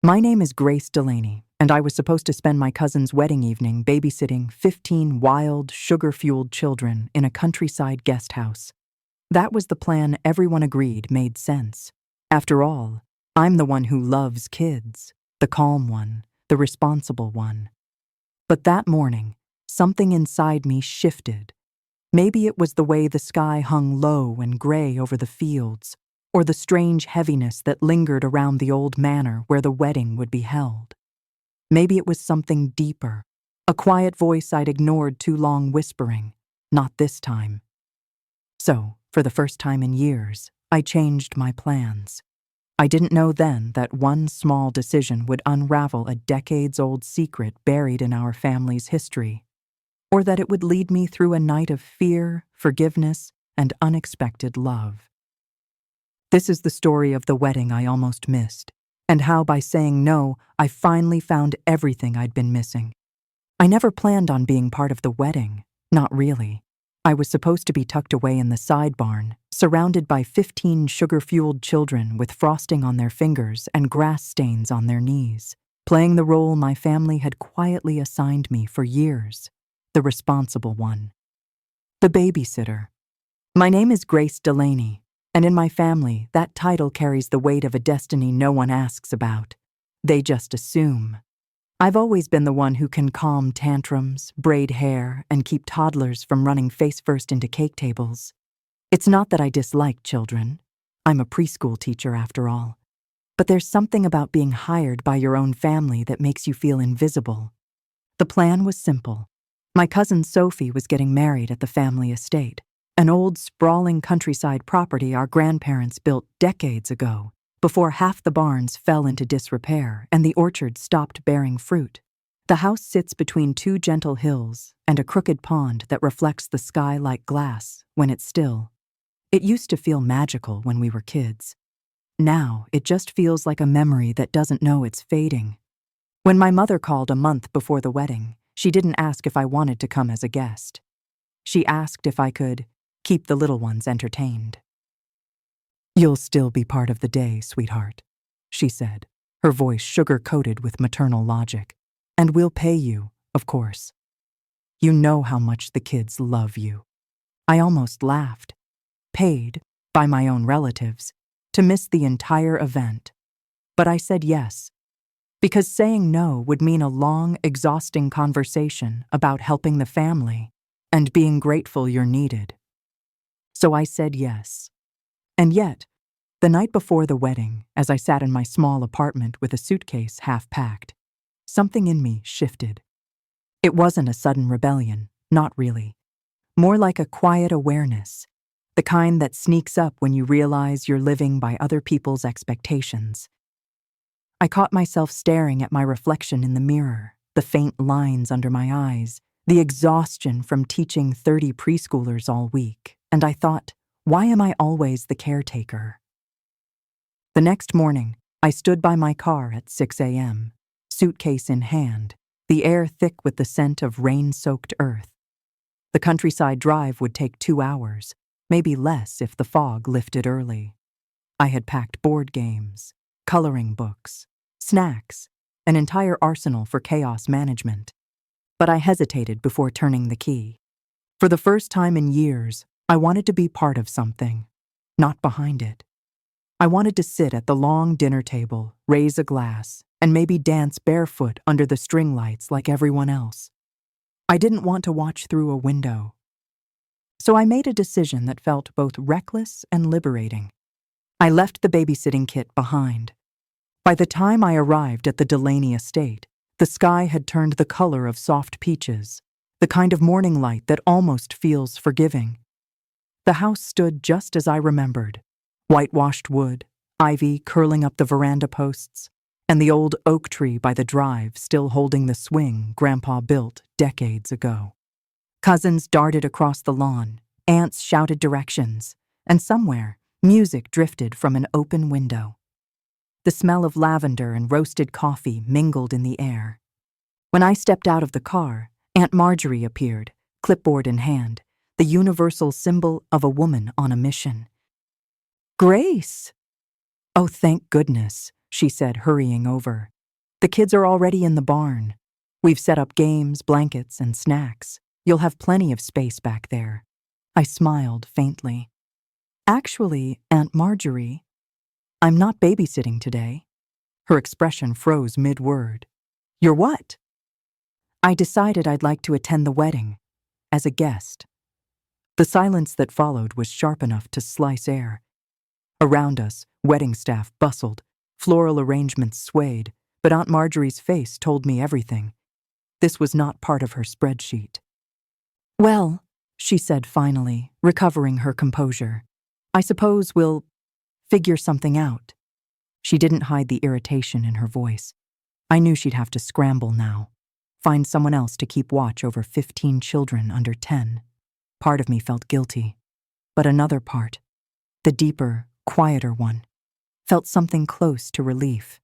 My name is Grace Delaney, and I was supposed to spend my cousin's wedding evening babysitting 15 wild, sugar-fueled children in a countryside guest house. That was the plan everyone agreed made sense. After all, I'm the one who loves kids, the calm one, the responsible one. But that morning, something inside me shifted. Maybe it was the way the sky hung low and gray over the fields, or the strange heaviness that lingered around the old manor where the wedding would be held. Maybe it was something deeper, a quiet voice I'd ignored too long whispering, "Not this time." So, for the first time in years, I changed my plans. I didn't know then that one small decision would unravel a decades-old secret buried in our family's history, or that it would lead me through a night of fear, forgiveness, and unexpected love. This is the story of the wedding I almost missed, and how by saying no, I finally found everything I'd been missing. I never planned on being part of the wedding, not really. I was supposed to be tucked away in the side barn, surrounded by 15 sugar-fueled children with frosting on their fingers and grass stains on their knees, playing the role my family had quietly assigned me for years, the responsible one. The babysitter. My name is Grace Delaney, and in my family, that title carries the weight of a destiny no one asks about. They just assume. I've always been the one who can calm tantrums, braid hair, and keep toddlers from running face-first into cake tables. It's not that I dislike children. I'm a preschool teacher after all. But there's something about being hired by your own family that makes you feel invisible. The plan was simple. My cousin Sophie was getting married at the family estate, an old, sprawling countryside property our grandparents built decades ago, before half the barns fell into disrepair and the orchard stopped bearing fruit. The house sits between two gentle hills and a crooked pond that reflects the sky like glass when it's still. It used to feel magical when we were kids. Now, it just feels like a memory that doesn't know it's fading. When my mother called a month before the wedding, she didn't ask if I wanted to come as a guest. She asked if I could keep the little ones entertained. "You'll still be part of the day, sweetheart," she said, her voice sugar-coated with maternal logic. "And we'll pay you, of course. You know how much the kids love you." I almost laughed. Paid, by my own relatives, to miss the entire event. But I said yes, because saying no would mean a long, exhausting conversation about helping the family and being grateful you're needed. So I said yes. And yet, the night before the wedding, as I sat in my small apartment with a suitcase half-packed, something in me shifted. It wasn't a sudden rebellion, not really. More like a quiet awareness, the kind that sneaks up when you realize you're living by other people's expectations. I caught myself staring at my reflection in the mirror, the faint lines under my eyes, the exhaustion from teaching 30 preschoolers all week, and I thought, why am I always the caretaker? The next morning, I stood by my car at 6 a.m., suitcase in hand, the air thick with the scent of rain-soaked earth. The countryside drive would take 2 hours, maybe less if the fog lifted early. I had packed board games, coloring books, snacks, an entire arsenal for chaos management. But I hesitated before turning the key. For the first time in years, I wanted to be part of something, not behind it. I wanted to sit at the long dinner table, raise a glass, and maybe dance barefoot under the string lights like everyone else. I didn't want to watch through a window. So I made a decision that felt both reckless and liberating. I left the babysitting kit behind. By the time I arrived at the Delaney estate, the sky had turned the color of soft peaches, the kind of morning light that almost feels forgiving. The house stood just as I remembered. Whitewashed wood, ivy curling up the veranda posts, and the old oak tree by the drive still holding the swing Grandpa built decades ago. Cousins darted across the lawn, aunts shouted directions, and somewhere, music drifted from an open window. The smell of lavender and roasted coffee mingled in the air. When I stepped out of the car, Aunt Marjorie appeared, clipboard in hand, the universal symbol of a woman on a mission. "Grace!" Oh, thank goodness. she said, hurrying over. The kids are already in the barn. We've set up games, blankets, and snacks. You'll have plenty of space back there. I smiled faintly. Actually, Aunt Marjorie, I'm not babysitting today. Her expression froze mid-word. You're what? I decided I'd like to attend the wedding, as a guest. The silence that followed was sharp enough to slice air. Around us, wedding staff bustled, floral arrangements swayed, but Aunt Marjorie's face told me everything. This was not part of her spreadsheet. Well, she said finally, recovering her composure, I suppose we'll figure something out. She didn't hide the irritation in her voice. I knew she'd have to scramble now, find someone else to keep watch over 15 children under 10. Part of me felt guilty, but another part, the deeper, quieter one, felt something close to relief.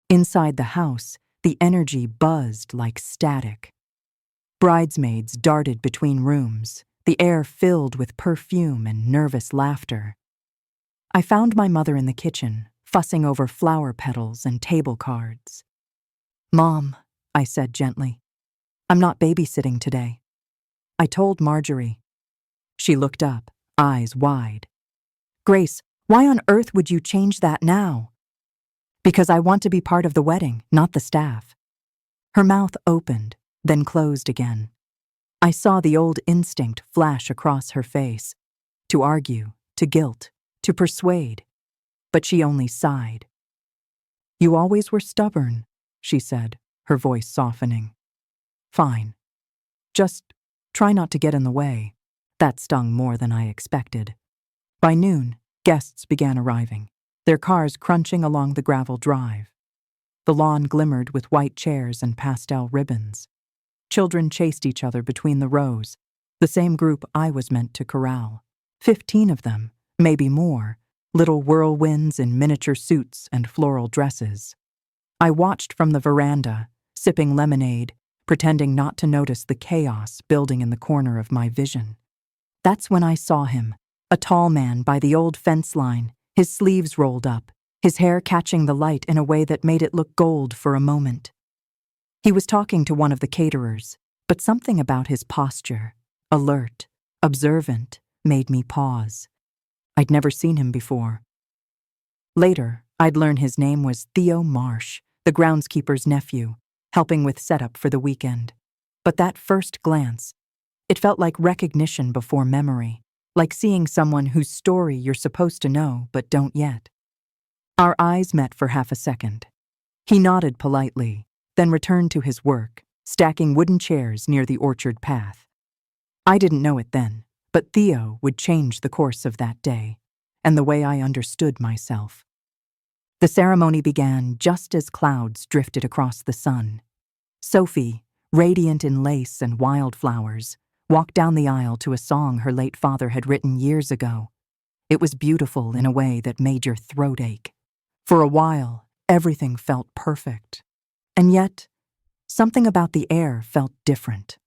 Inside the house, the energy buzzed like static. Bridesmaids darted between rooms, the air filled with perfume and nervous laughter. I found my mother in the kitchen, fussing over flower petals and table cards. Mom, I said gently, I'm not babysitting today. I told Marjorie. She looked up, eyes wide. Grace, why on earth would you change that now? Because I want to be part of the wedding, not the staff. Her mouth opened, then closed again. I saw the old instinct flash across her face, to argue, to guilt, to persuade, but she only sighed. You always were stubborn, she said, her voice softening. Fine. Just try not to get in the way. That stung more than I expected. By noon, guests began arriving, their cars crunching along the gravel drive. The lawn glimmered with white chairs and pastel ribbons. Children chased each other between the rows, the same group I was meant to corral. 15 of them, maybe more, little whirlwinds in miniature suits and floral dresses. I watched from the veranda, sipping lemonade, pretending not to notice the chaos building in the corner of my vision. That's when I saw him, a tall man by the old fence line, his sleeves rolled up, his hair catching the light in a way that made it look gold for a moment. He was talking to one of the caterers, but something about his posture, alert, observant, made me pause. I'd never seen him before. Later, I'd learn his name was Theo Marsh, the groundskeeper's nephew, helping with setup for the weekend. But that first glance, it felt like recognition before memory, like seeing someone whose story you're supposed to know but don't yet. Our eyes met for half a second. He nodded politely, then returned to his work, stacking wooden chairs near the orchard path. I didn't know it then, but Theo would change the course of that day, and the way I understood myself. The ceremony began just as clouds drifted across the sun. Sophie, radiant in lace and wildflowers, walked down the aisle to a song her late father had written years ago. It was beautiful in a way that made your throat ache. For a while, everything felt perfect. And yet, something about the air felt different.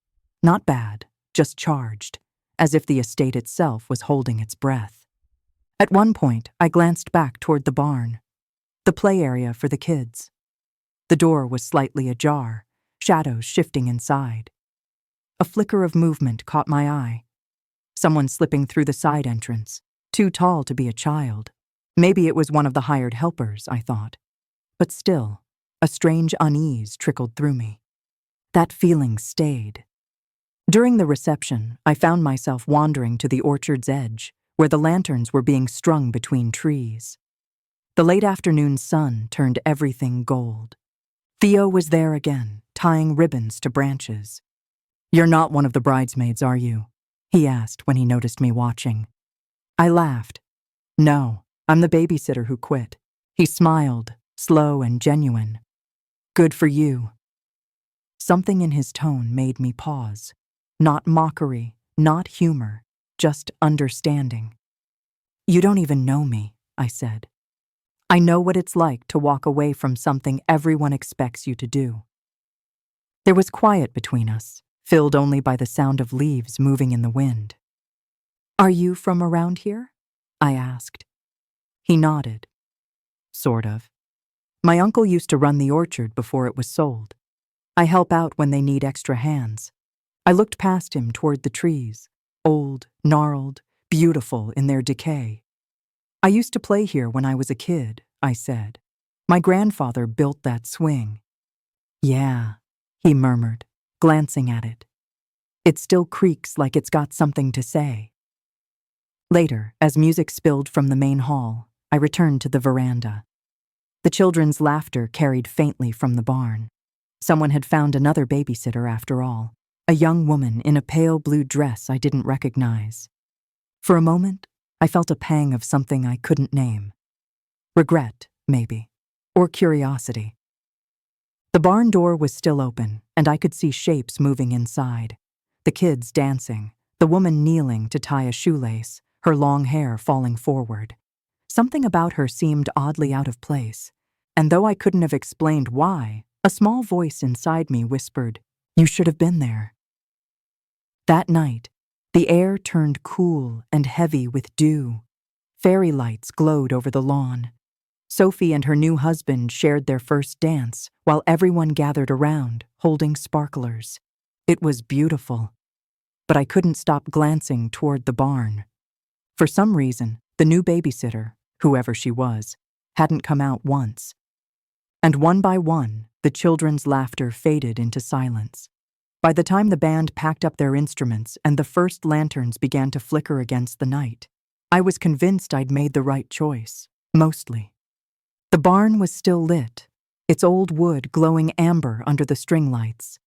Not bad, just charged, as if the estate itself was holding its breath. At one point, I glanced back toward the barn, the play area for the kids. The door was slightly ajar, shadows shifting inside. A flicker of movement caught my eye. Someone slipping through the side entrance, too tall to be a child. Maybe it was one of the hired helpers, I thought. But still, a strange unease trickled through me. That feeling stayed. During the reception, I found myself wandering to the orchard's edge, where the lanterns were being strung between trees. The late afternoon sun turned everything gold. Theo was there again, tying ribbons to branches. "You're not one of the bridesmaids, are you?" he asked when he noticed me watching. I laughed. "No, I'm the babysitter who quit." He smiled, slow and genuine. "Good for you." Something in his tone made me pause. Not mockery, not humor, just understanding. "You don't even know me," I said. "I know what it's like to walk away from something everyone expects you to do." There was quiet between us, filled only by the sound of leaves moving in the wind. "Are you from around here?" I asked. He nodded. "Sort of." My uncle used to run the orchard before it was sold. I help out when they need extra hands. I looked past him toward the trees, old, gnarled, beautiful in their decay. I used to play here when I was a kid, I said. My grandfather built that swing. Yeah, he murmured, glancing at it. It still creaks like it's got something to say. Later, as music spilled from the main hall, I returned to the veranda. The children's laughter carried faintly from the barn. Someone had found another babysitter after all, a young woman in a pale blue dress I didn't recognize. For a moment, I felt a pang of something I couldn't name. Regret, maybe, or curiosity. The barn door was still open, and I could see shapes moving inside. The kids dancing, the woman kneeling to tie a shoelace, her long hair falling forward. Something about her seemed oddly out of place, and though I couldn't have explained why, a small voice inside me whispered, "You should have been there." That night, the air turned cool and heavy with dew. Fairy lights glowed over the lawn. Sophie and her new husband shared their first dance while everyone gathered around, holding sparklers. It was beautiful, but I couldn't stop glancing toward the barn. For some reason, the new babysitter, whoever she was, hadn't come out once. And one by one, the children's laughter faded into silence. By the time the band packed up their instruments and the first lanterns began to flicker against the night, I was convinced I'd made the right choice, mostly. The barn was still lit, its old wood glowing amber under the string lights.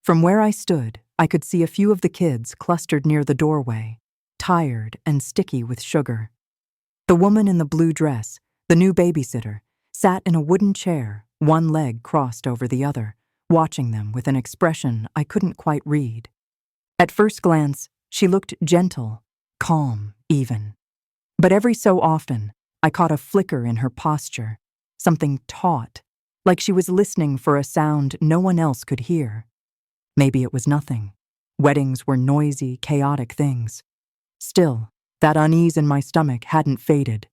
From where I stood, I could see a few of the kids clustered near the doorway, tired and sticky with sugar. The woman in the blue dress, the new babysitter, sat in a wooden chair, one leg crossed over the other, watching them with an expression I couldn't quite read. At first glance, she looked gentle, calm even. But every so often, I caught a flicker in her posture, something taut, like she was listening for a sound no one else could hear. Maybe it was nothing. Weddings were noisy, chaotic things. Still, that unease in my stomach hadn't faded.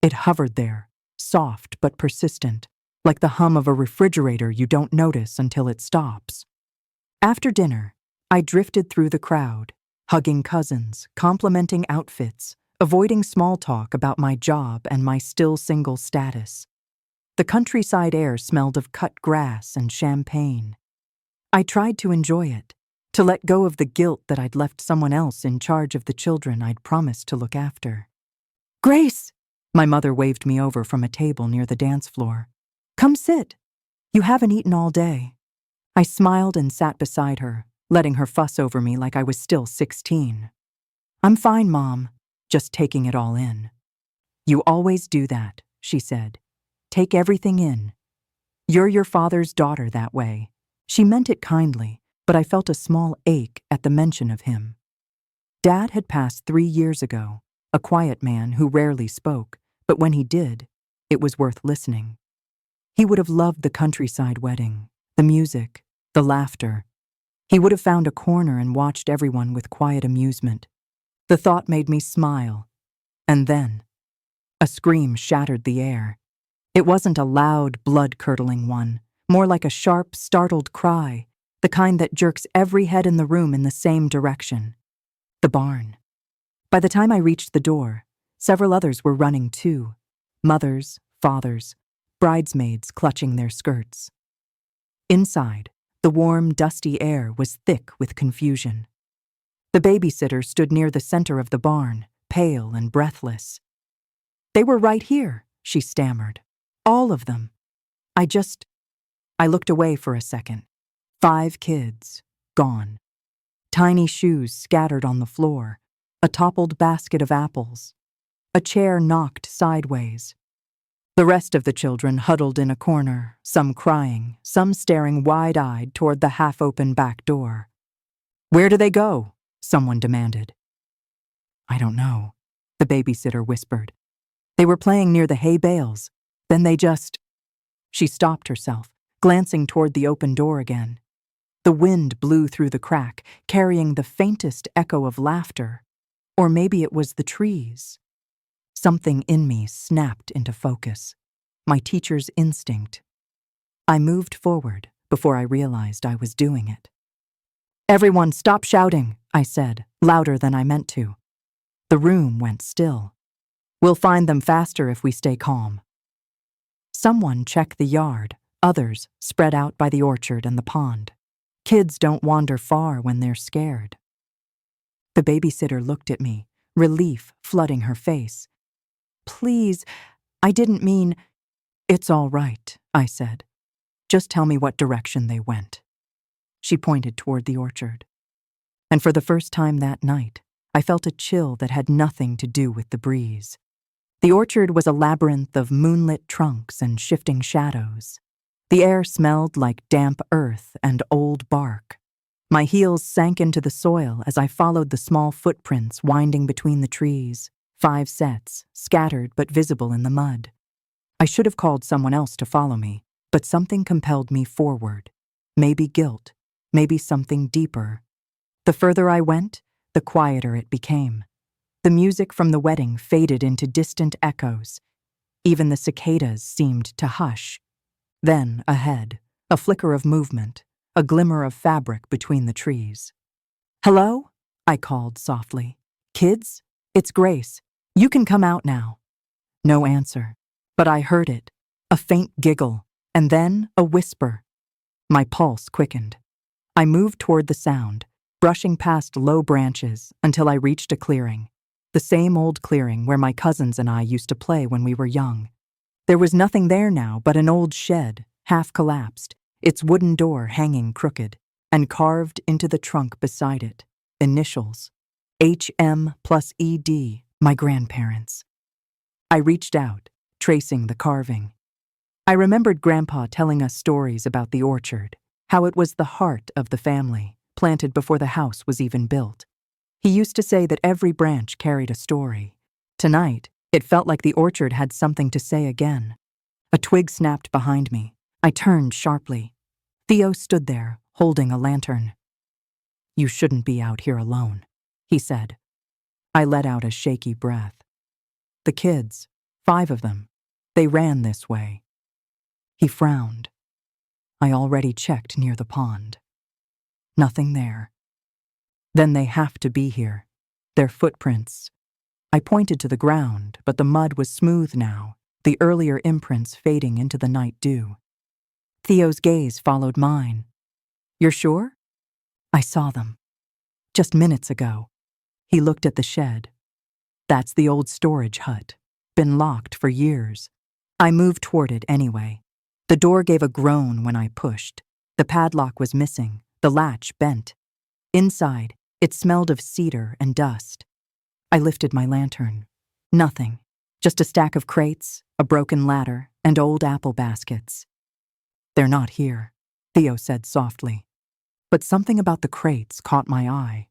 It hovered there, soft but persistent, like the hum of a refrigerator you don't notice until it stops. After dinner, I drifted through the crowd, hugging cousins, complimenting outfits, avoiding small talk about my job and my still single status. The countryside air smelled of cut grass and champagne. I tried to enjoy it, to let go of the guilt that I'd left someone else in charge of the children I'd promised to look after. "Grace!" My mother waved me over from a table near the dance floor. "Come sit. You haven't eaten all day." I smiled and sat beside her, letting her fuss over me like I was still 16. "I'm fine, Mom, just taking it all in." "You always do that," she said. "Take everything in. You're your father's daughter that way." She meant it kindly, but I felt a small ache at the mention of him. Dad had passed 3 years ago, a quiet man who rarely spoke, but when he did, it was worth listening. He would have loved the countryside wedding, the music, the laughter. He would have found a corner and watched everyone with quiet amusement. The thought made me smile. And then, a scream shattered the air. It wasn't a loud, blood-curdling one, more like a sharp, startled cry, the kind that jerks every head in the room in the same direction. The barn. By the time I reached the door, several others were running too. Mothers, fathers, bridesmaids clutching their skirts. Inside, the warm, dusty air was thick with confusion. The babysitter stood near the center of the barn, pale and breathless. "They were right here," she stammered. "All of them. I looked away for a second. 5 kids, gone. Tiny shoes scattered on the floor, a toppled basket of apples, a chair knocked sideways. The rest of the children huddled in a corner, some crying, some staring wide-eyed toward the half-open back door. "Where do they go?" someone demanded. "I don't know," the babysitter whispered. "They were playing near the hay bales. Then they just—" She stopped herself, glancing toward the open door again. The wind blew through the crack, carrying the faintest echo of laughter. Or maybe it was the trees. Something in me snapped into focus. my teacher's instinct. I moved forward before I realized I was doing it. "Everyone, stop shouting," I said, louder than I meant to. The room went still. "We'll find them faster if we stay calm." Someone check the yard, others spread out by the orchard and the pond. Kids don't wander far when they're scared. The babysitter looked at me, relief flooding her face. "Please, I didn't mean—" "It's all right," I said. "Just tell me what direction they went." She pointed toward the orchard. And for the first time that night, I felt a chill that had nothing to do with the breeze. The orchard was a labyrinth of moonlit trunks and shifting shadows. The air smelled like damp earth and old bark. My heels sank into the soil as I followed the small footprints winding between the trees, 5 sets, scattered but visible in the mud. I should have called someone else to follow me, but something compelled me forward. Maybe guilt, maybe something deeper. The further I went, the quieter it became. The music from the wedding faded into distant echoes. Even the cicadas seemed to hush. Then, ahead, a flicker of movement, a glimmer of fabric between the trees. "Hello?" I called softly. "Kids? It's Grace. You can come out now." No answer, but I heard it, a faint giggle, and then a whisper. My pulse quickened. I moved toward the sound, brushing past low branches until I reached a clearing. The same old clearing where my cousins and I used to play when we were young. There was nothing there now but an old shed, half collapsed, its wooden door hanging crooked, and carved into the trunk beside it, initials, HM plus ED, my grandparents. I reached out, tracing the carving. I remembered Grandpa telling us stories about the orchard, how it was the heart of the family, planted before the house was even built. He used to say that every branch carried a story. Tonight, it felt like the orchard had something to say again. A twig snapped behind me. I turned sharply. Theo stood there, holding a lantern. "You shouldn't be out here alone," he said. I let out a shaky breath. "The kids, 5 of them, they ran this way." He frowned. "I already checked near the pond. Nothing there. Then they have to be here. Their footprints." I pointed to the ground, but the mud was smooth now, the earlier imprints fading into the night dew. Theo's gaze followed mine. "You're sure?" "I saw them. Just minutes ago." He looked at the shed. "That's the old storage hut. Been locked for years." I moved toward it anyway. The door gave a groan when I pushed. The padlock was missing, the latch bent. Inside, it smelled of cedar and dust. I lifted my lantern. Nothing. Just a stack of crates, a broken ladder, and old apple baskets. "They're not here," Theo said softly. But something about the crates caught my eye.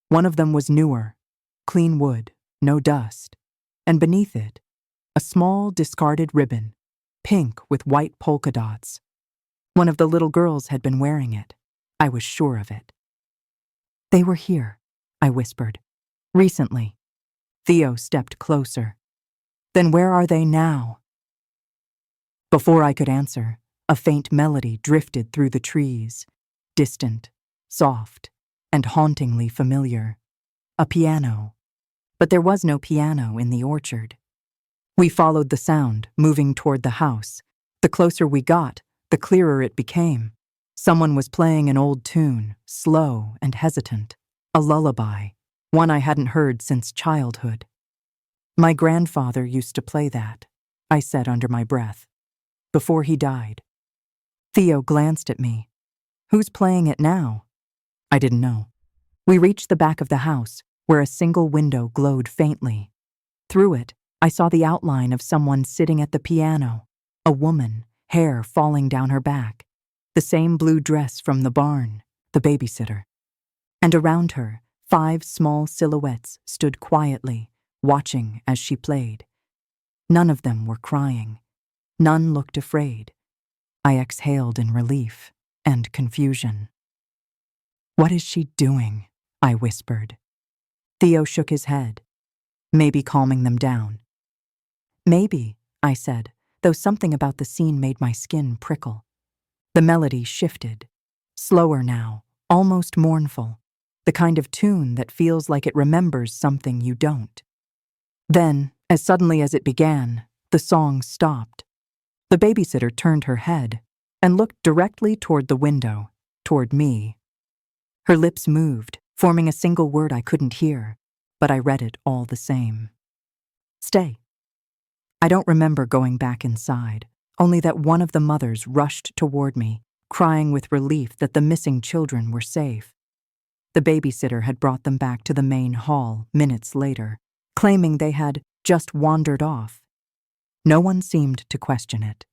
One of them was newer, clean wood, no dust. And beneath it, a small discarded ribbon, pink with white polka dots. One of the little girls had been wearing it. I was sure of it. "They were here," I whispered. "Recently." Theo stepped closer. "Then where are they now?" Before I could answer, a faint melody drifted through the trees, distant, soft, and hauntingly familiar. A piano. But there was no piano in the orchard. We followed the sound, moving toward the house. The closer we got, the clearer it became. Someone was playing an old tune, slow and hesitant. A lullaby, one I hadn't heard since childhood. "My grandfather used to play that," I said under my breath, "before he died." Theo glanced at me. "Who's playing it now?" I didn't know. We reached the back of the house, where a single window glowed faintly. Through it, I saw the outline of someone sitting at the piano, a woman, hair falling down her back. The same blue dress from the barn, the babysitter. And around her, 5 small silhouettes stood quietly, watching as she played. None of them were crying. None looked afraid. I exhaled in relief and confusion. "What is she doing?" I whispered. Theo shook his head. "Maybe calming them down." "Maybe," I said, though something about the scene made my skin prickle. The melody shifted, slower now, almost mournful, the kind of tune that feels like it remembers something you don't. Then, as suddenly as it began, the song stopped. The babysitter turned her head and looked directly toward the window, toward me. Her lips moved, forming a single word I couldn't hear, but I read it all the same. Stay. I don't remember going back inside, only that one of the mothers rushed toward me, crying with relief that the missing children were safe. The babysitter had brought them back to the main hall minutes later, claiming they had just wandered off. No one seemed to question it.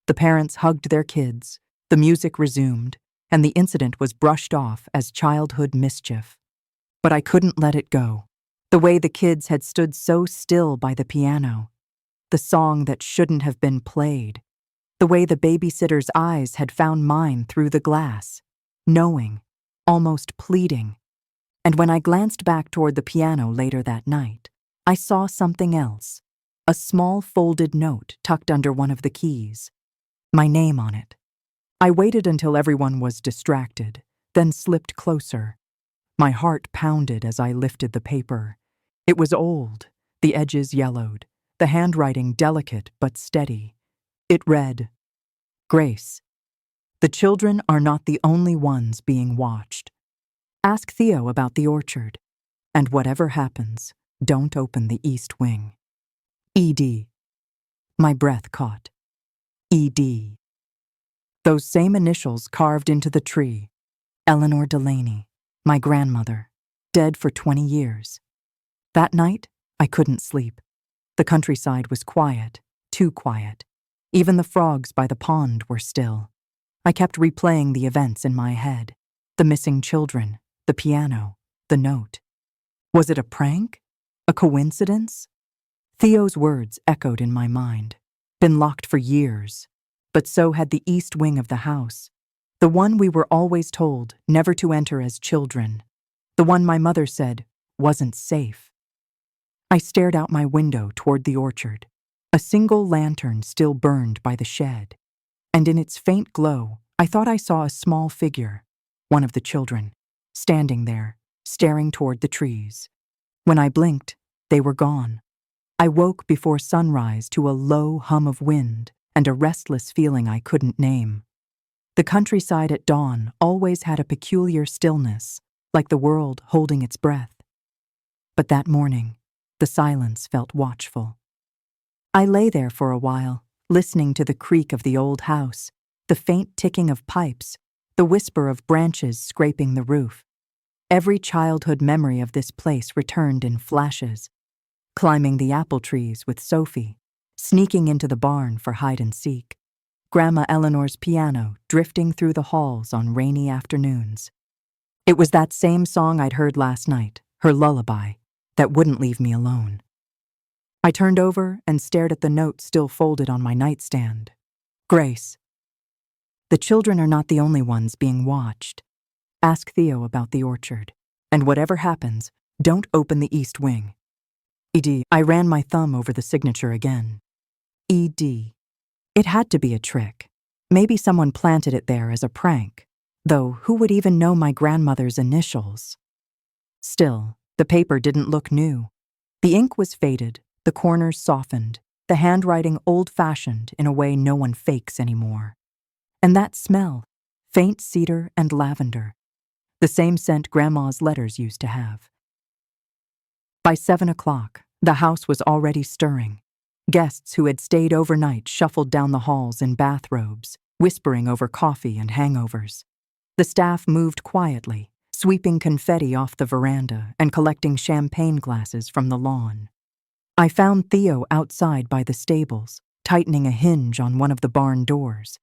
The parents hugged their kids, the music resumed, and the incident was brushed off as childhood mischief. But I couldn't let it go. The way the kids had stood so still by the piano, the song that shouldn't have been played, the way the babysitter's eyes had found mine through the glass, knowing, almost pleading. And when I glanced back toward the piano later that night, I saw something else, a small folded note tucked under one of the keys, my name on it. I waited until everyone was distracted, then slipped closer. My heart pounded as I lifted the paper. It was old, the edges yellowed, the handwriting delicate but steady. It read, Grace, the children are not the only ones being watched. Ask Theo about the orchard, and whatever happens, don't open the east wing. E.D. My breath caught. E.D. Those same initials carved into the tree. Eleanor Delaney, my grandmother, dead for 20 years. That night, I couldn't sleep. The countryside was quiet, too quiet. Even the frogs by the pond were still. I kept replaying the events in my head. The missing children, the piano, the note. Was it a prank? A coincidence? Theo's words echoed in my mind. Been locked for years. But so had the east wing of the house. The one we were always told never to enter as children. The one my mother said wasn't safe. I stared out my window toward the orchard. A single lantern still burned by the shed. And in its faint glow, I thought I saw a small figure, one of the children, standing there, staring toward the trees. When I blinked, they were gone. I woke before sunrise to a low hum of wind and a restless feeling I couldn't name. The countryside at dawn always had a peculiar stillness, like the world holding its breath. But that morning, the silence felt watchful. I lay there for a while, listening to the creak of the old house, the faint ticking of pipes, the whisper of branches scraping the roof. Every childhood memory of this place returned in flashes. Climbing the apple trees with Sophie, sneaking into the barn for hide and seek, Grandma Eleanor's piano drifting through the halls on rainy afternoons. It was that same song I'd heard last night, her lullaby, that wouldn't leave me alone. I turned over and stared at the note still folded on my nightstand. Grace, the children are not the only ones being watched. Ask Theo about the orchard, and whatever happens, don't open the east wing. E.D. I ran my thumb over the signature again. E.D. It had to be a trick. Maybe someone planted it there as a prank, though who would even know my grandmother's initials? Still, the paper didn't look new. The ink was faded, the corners softened, the handwriting old-fashioned in a way no one fakes anymore. And that smell, faint cedar and lavender, the same scent Grandma's letters used to have. By 7 o'clock, the house was already stirring. Guests who had stayed overnight shuffled down the halls in bathrobes, whispering over coffee and hangovers. The staff moved quietly, sweeping confetti off the veranda and collecting champagne glasses from the lawn. I found Theo outside by the stables, tightening a hinge on one of the barn doors.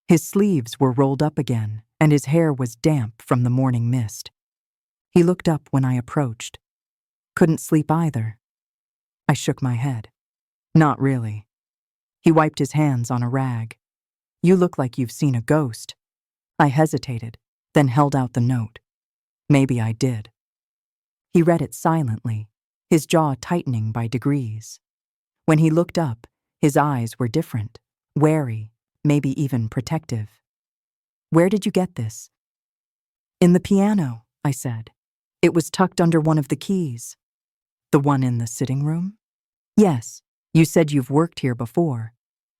His sleeves were rolled up again, and his hair was damp from the morning mist. He looked up when I approached. Couldn't sleep either. I shook my head. Not really. He wiped his hands on a rag. You look like you've seen a ghost. I hesitated, then held out the note. Maybe I did. He read it silently, his jaw tightening by degrees. When he looked up, His eyes were different, wary, maybe even protective. "Where did you get this?" "In the piano," I said. "It was tucked under one of the keys." "The one in the sitting room?" "Yes. You said you've worked here before.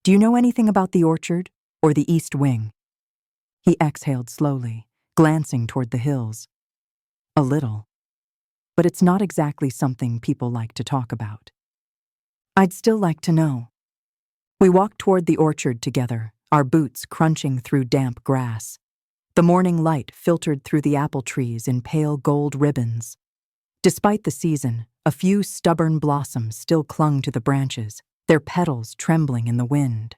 Do you know anything about the orchard or the east wing?" He exhaled slowly, glancing toward the hills. "A little. But it's not exactly something people like to talk about." "I'd still like to know." We walked toward the orchard together, our boots crunching through damp grass. The morning light filtered through the apple trees in pale gold ribbons. Despite the season, a few stubborn blossoms still clung to the branches, their petals trembling in the wind.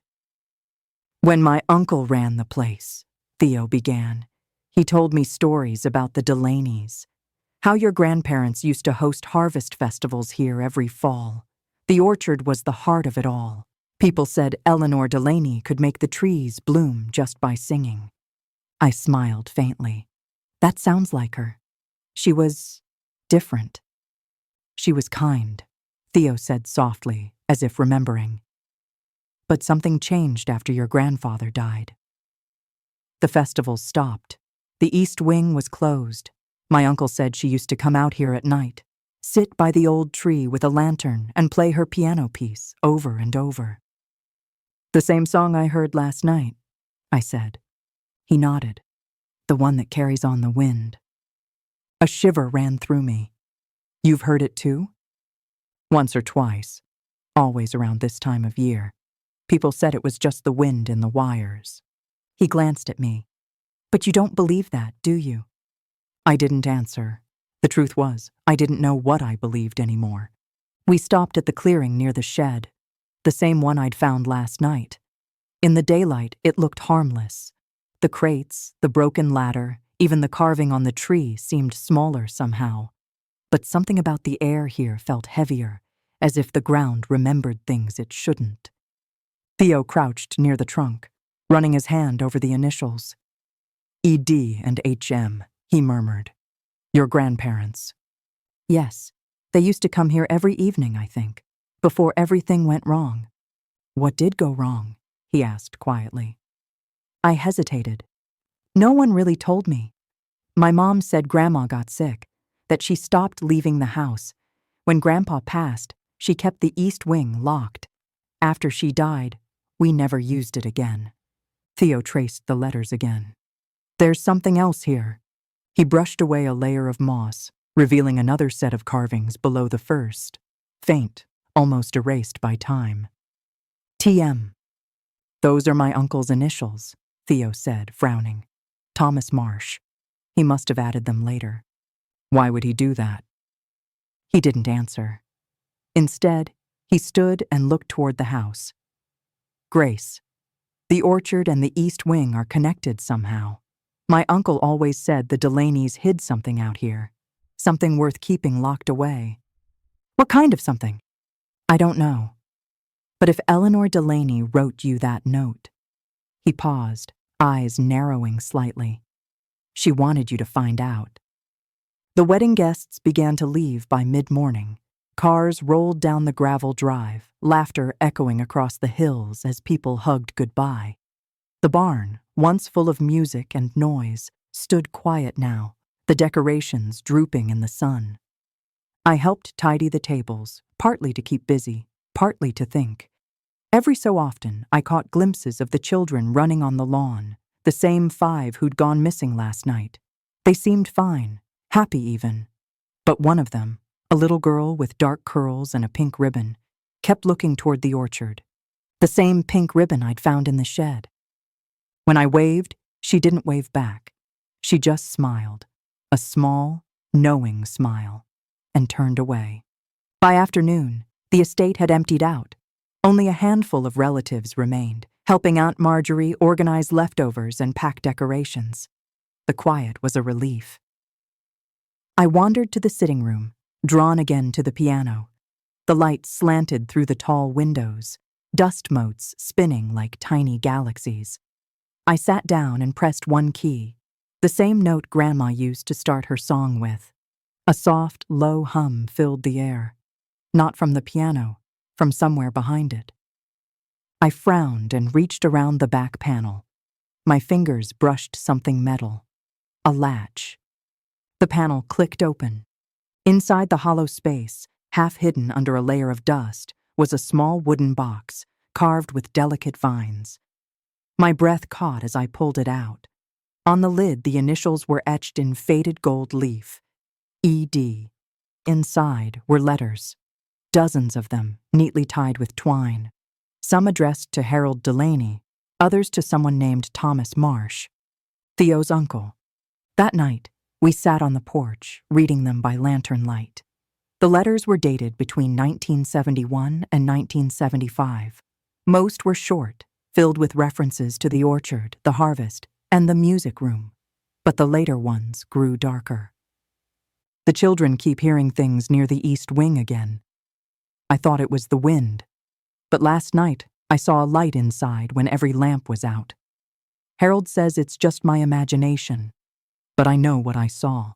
"When my uncle ran the place," Theo began, "he told me stories about the Delaney's. How your grandparents used to host harvest festivals here every fall. The orchard was the heart of it all. People said Eleanor Delaney could make the trees bloom just by singing." I smiled faintly. "That sounds like her. She was different." "She was kind," Theo said softly, as if remembering. "But something changed after your grandfather died." The festivals stopped. The east wing was closed. My uncle said she used to come out here at night, sit by the old tree with a lantern and play her piano piece over and over. "The same song I heard last night," I said. He nodded. "The one that carries on the wind." A shiver ran through me. "You've heard it too?" "Once or twice, always around this time of year. People said it was just the wind in the wires." He glanced at me. "But you don't believe that, do you?" I didn't answer. The truth was, I didn't know what I believed anymore. We stopped at the clearing near the shed, the same one I'd found last night. In the daylight, it looked harmless. The crates, the broken ladder, even the carving on the tree seemed smaller somehow. But something about the air here felt heavier, as if the ground remembered things it shouldn't. Theo crouched near the trunk, running his hand over the initials. "ED and HM, he murmured. "Your grandparents." "Yes, they used to come here every evening, I think, before everything went wrong." "What did go wrong?" he asked quietly. I hesitated. No one really told me. My mom said Grandma got sick, that she stopped leaving the house. When Grandpa passed, she kept the east wing locked. After she died, we never used it again. Theo traced the letters again. "There's something else here." He brushed away a layer of moss, revealing another set of carvings below the first, faint, almost erased by time. "TM. Those are my uncle's initials," Theo said, frowning. "Thomas Marsh. He must have added them later." "Why would he do that?" He didn't answer. Instead, he stood and looked toward the house. "Grace, the orchard and the east wing are connected somehow. My uncle always said the Delaneys hid something out here, something worth keeping locked away." "What kind of something?" "I don't know. But if Eleanor Delaney wrote you that note—" He paused, eyes narrowing slightly. "She wanted you to find out." The wedding guests began to leave by mid-morning. Cars rolled down the gravel drive, laughter echoing across the hills as people hugged goodbye. The barn, once full of music and noise, stood quiet now, the decorations drooping in the sun. I helped tidy the tables, partly to keep busy, partly to think. Every so often, I caught glimpses of the children running on the lawn, the same 5 who'd gone missing last night. They seemed fine, happy even. But one of them, a little girl with dark curls and a pink ribbon, kept looking toward the orchard. The same pink ribbon I'd found in the shed. When I waved, she didn't wave back. She just smiled, a small, knowing smile, and turned away. By afternoon, the estate had emptied out. Only a handful of relatives remained, helping Aunt Marjorie organize leftovers and pack decorations. The quiet was a relief. I wandered to the sitting room, drawn again to the piano. The light slanted through the tall windows, dust motes spinning like tiny galaxies. I sat down and pressed one key, the same note Grandma used to start her song with. A soft, low hum filled the air. Not from the piano, from somewhere behind it. I frowned and reached around the back panel. My fingers brushed something metal. A latch. The panel clicked open. Inside the hollow space, half hidden under a layer of dust, was a small wooden box, carved with delicate vines. My breath caught as I pulled it out. On the lid, the initials were etched in faded gold leaf. ED. Inside were letters, dozens of them, neatly tied with twine. Some addressed to Harold Delaney, others to someone named Thomas Marsh, Theo's uncle. That night, we sat on the porch, reading them by lantern light. The letters were dated between 1971 and 1975. Most were short, filled with references to the orchard, the harvest, and the music room. But the later ones grew darker. The children keep hearing things near the east wing again. I thought it was the wind. But last night, I saw a light inside when every lamp was out. Harold says it's just my imagination, but I know what I saw.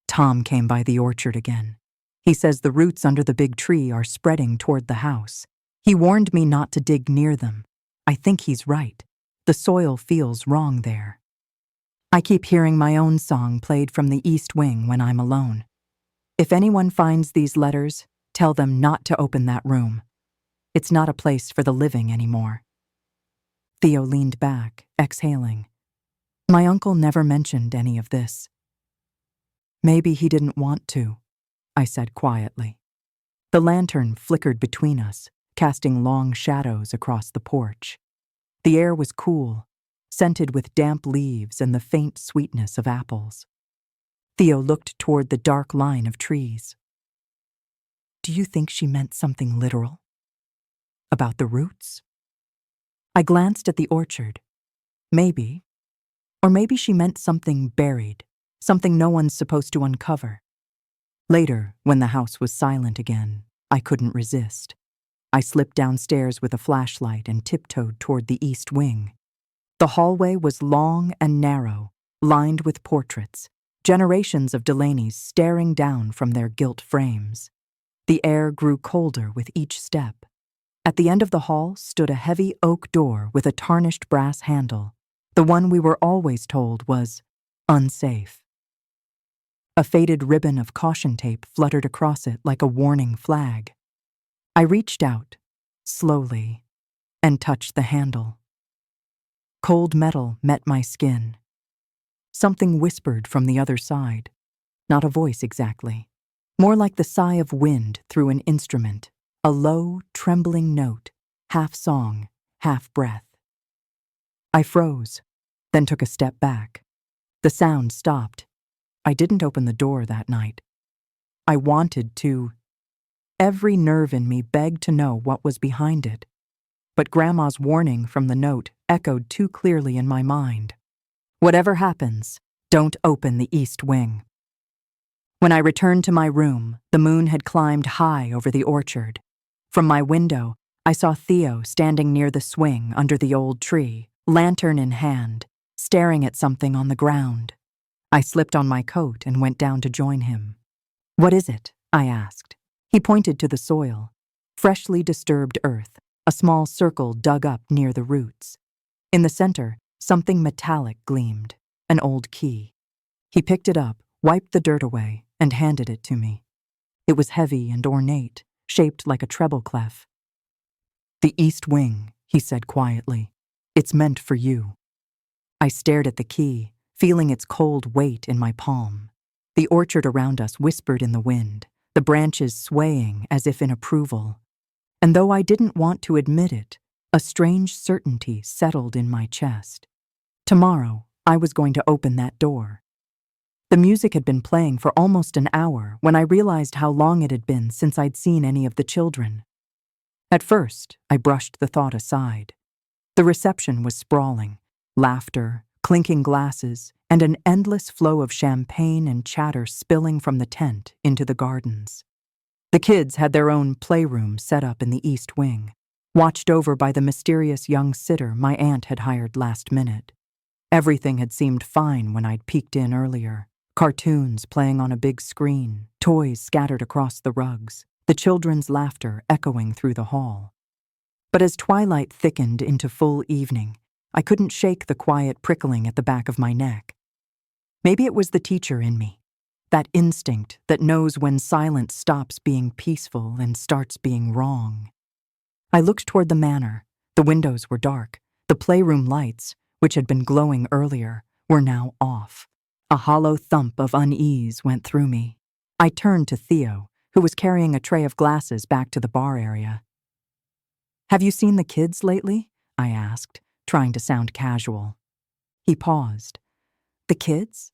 Tom came by the orchard again. He says the roots under the big tree are spreading toward the house. He warned me not to dig near them. I think he's right. The soil feels wrong there. I keep hearing my own song played from the east wing when I'm alone. If anyone finds these letters, tell them not to open that room. It's not a place for the living anymore. Theo leaned back, exhaling. My uncle never mentioned any of this. Maybe he didn't want to, I said quietly. The lantern flickered between us, casting long shadows across the porch. The air was cool, scented with damp leaves and the faint sweetness of apples. Theo looked toward the dark line of trees. Do you think she meant something literal? About the roots? I glanced at the orchard. Maybe. Or maybe she meant something buried, something no one's supposed to uncover. Later, when the house was silent again, I couldn't resist. I slipped downstairs with a flashlight and tiptoed toward the east wing. The hallway was long and narrow, lined with portraits, generations of Delaney's staring down from their gilt frames. The air grew colder with each step. At the end of the hall stood a heavy oak door with a tarnished brass handle, the one we were always told was unsafe. A faded ribbon of caution tape fluttered across it like a warning flag. I reached out, slowly, and touched the handle. Cold metal met my skin. Something whispered from the other side, not a voice exactly, more like the sigh of wind through an instrument, a low, trembling note, half song, half breath. I froze, then took a step back. The sound stopped. I didn't open the door that night. I wanted to. Every nerve in me begged to know what was behind it. But Grandma's warning from the note echoed too clearly in my mind. Whatever happens, don't open the east wing. When I returned to my room, the moon had climbed high over the orchard. From my window, I saw Theo standing near the swing under the old tree, lantern in hand, staring at something on the ground. I slipped on my coat and went down to join him. What is it? I asked. He pointed to the soil. Freshly disturbed earth, a small circle dug up near the roots. In the center, something metallic gleamed, an old key. He picked it up, wiped the dirt away, and handed it to me. It was heavy and ornate, shaped like a treble clef. The east wing, he said quietly. It's meant for you. I stared at the key, feeling its cold weight in my palm. The orchard around us whispered in the wind, the branches swaying as if in approval. And though I didn't want to admit it, a strange certainty settled in my chest. Tomorrow, I was going to open that door. The music had been playing for almost an hour when I realized how long it had been since I'd seen any of the children. At first, I brushed the thought aside. The reception was sprawling, laughter, clinking glasses, and an endless flow of champagne and chatter spilling from the tent into the gardens. The kids had their own playroom set up in the east wing, watched over by the mysterious young sitter my aunt had hired last minute. Everything had seemed fine when I'd peeked in earlier. Cartoons playing on a big screen, toys scattered across the rugs, the children's laughter echoing through the hall. But as twilight thickened into full evening, I couldn't shake the quiet prickling at the back of my neck. Maybe it was the teacher in me, that instinct that knows when silence stops being peaceful and starts being wrong. I looked toward the manor. The windows were dark. The playroom lights, which had been glowing earlier, were now off. A hollow thump of unease went through me. I turned to Theo, who was carrying a tray of glasses back to the bar area. "Have you seen the kids lately?" I asked, trying to sound casual. He paused. "The kids?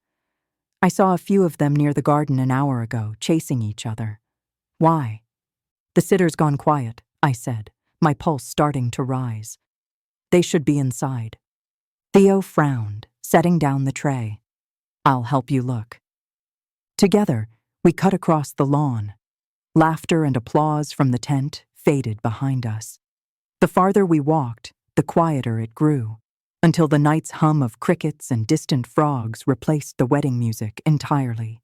I saw a few of them near the garden an hour ago, chasing each other. Why?" "The sitter's gone quiet," I said, my pulse starting to rise. "They should be inside." Theo frowned, setting down the tray. "I'll help you look." Together, we cut across the lawn. Laughter and applause from the tent faded behind us. The farther we walked, the quieter it grew, until the night's hum of crickets and distant frogs replaced the wedding music entirely.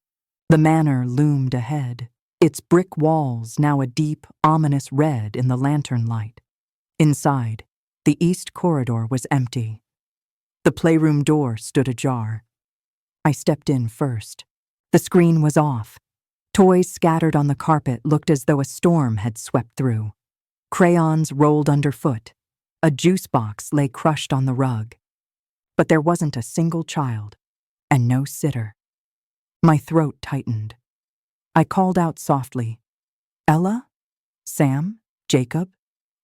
The manor loomed ahead, its brick walls now a deep, ominous red in the lantern light. Inside, the east corridor was empty. The playroom door stood ajar. I stepped in first. The screen was off. Toys scattered on the carpet looked as though a storm had swept through. Crayons rolled underfoot. A juice box lay crushed on the rug. But there wasn't a single child, and no sitter. My throat tightened. I called out softly, "Ella? Sam? Jacob?"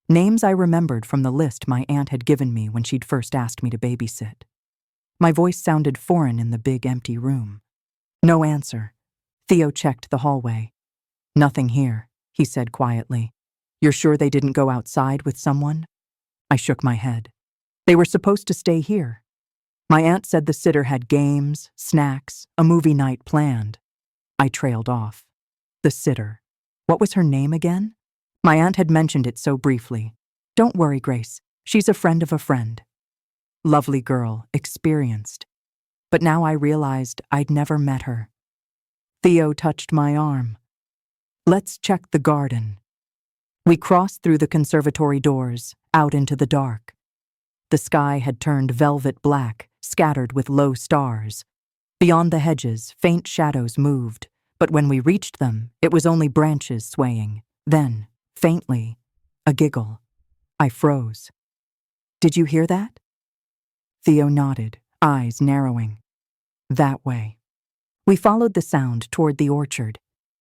Names I remembered from the list my aunt had given me when she'd first asked me to babysit. My voice sounded foreign in the big empty room. No answer. Theo checked the hallway. "Nothing here," he said quietly. "You're sure they didn't go outside with someone?" I shook my head. "They were supposed to stay here. My aunt said the sitter had games, snacks, a movie night planned." I trailed off. The sitter. What was her name again? My aunt had mentioned it so briefly. "Don't worry, Grace. She's a friend of a friend." Lovely girl, experienced. But now I realized I'd never met her. Theo touched my arm. "Let's check the garden." We crossed through the conservatory doors, out into the dark. The sky had turned velvet black, scattered with low stars. Beyond the hedges, faint shadows moved, but when we reached them, it was only branches swaying. Then, faintly, a giggle. I froze. "Did you hear that?" Theo nodded, eyes narrowing. "That way." We followed the sound toward the orchard.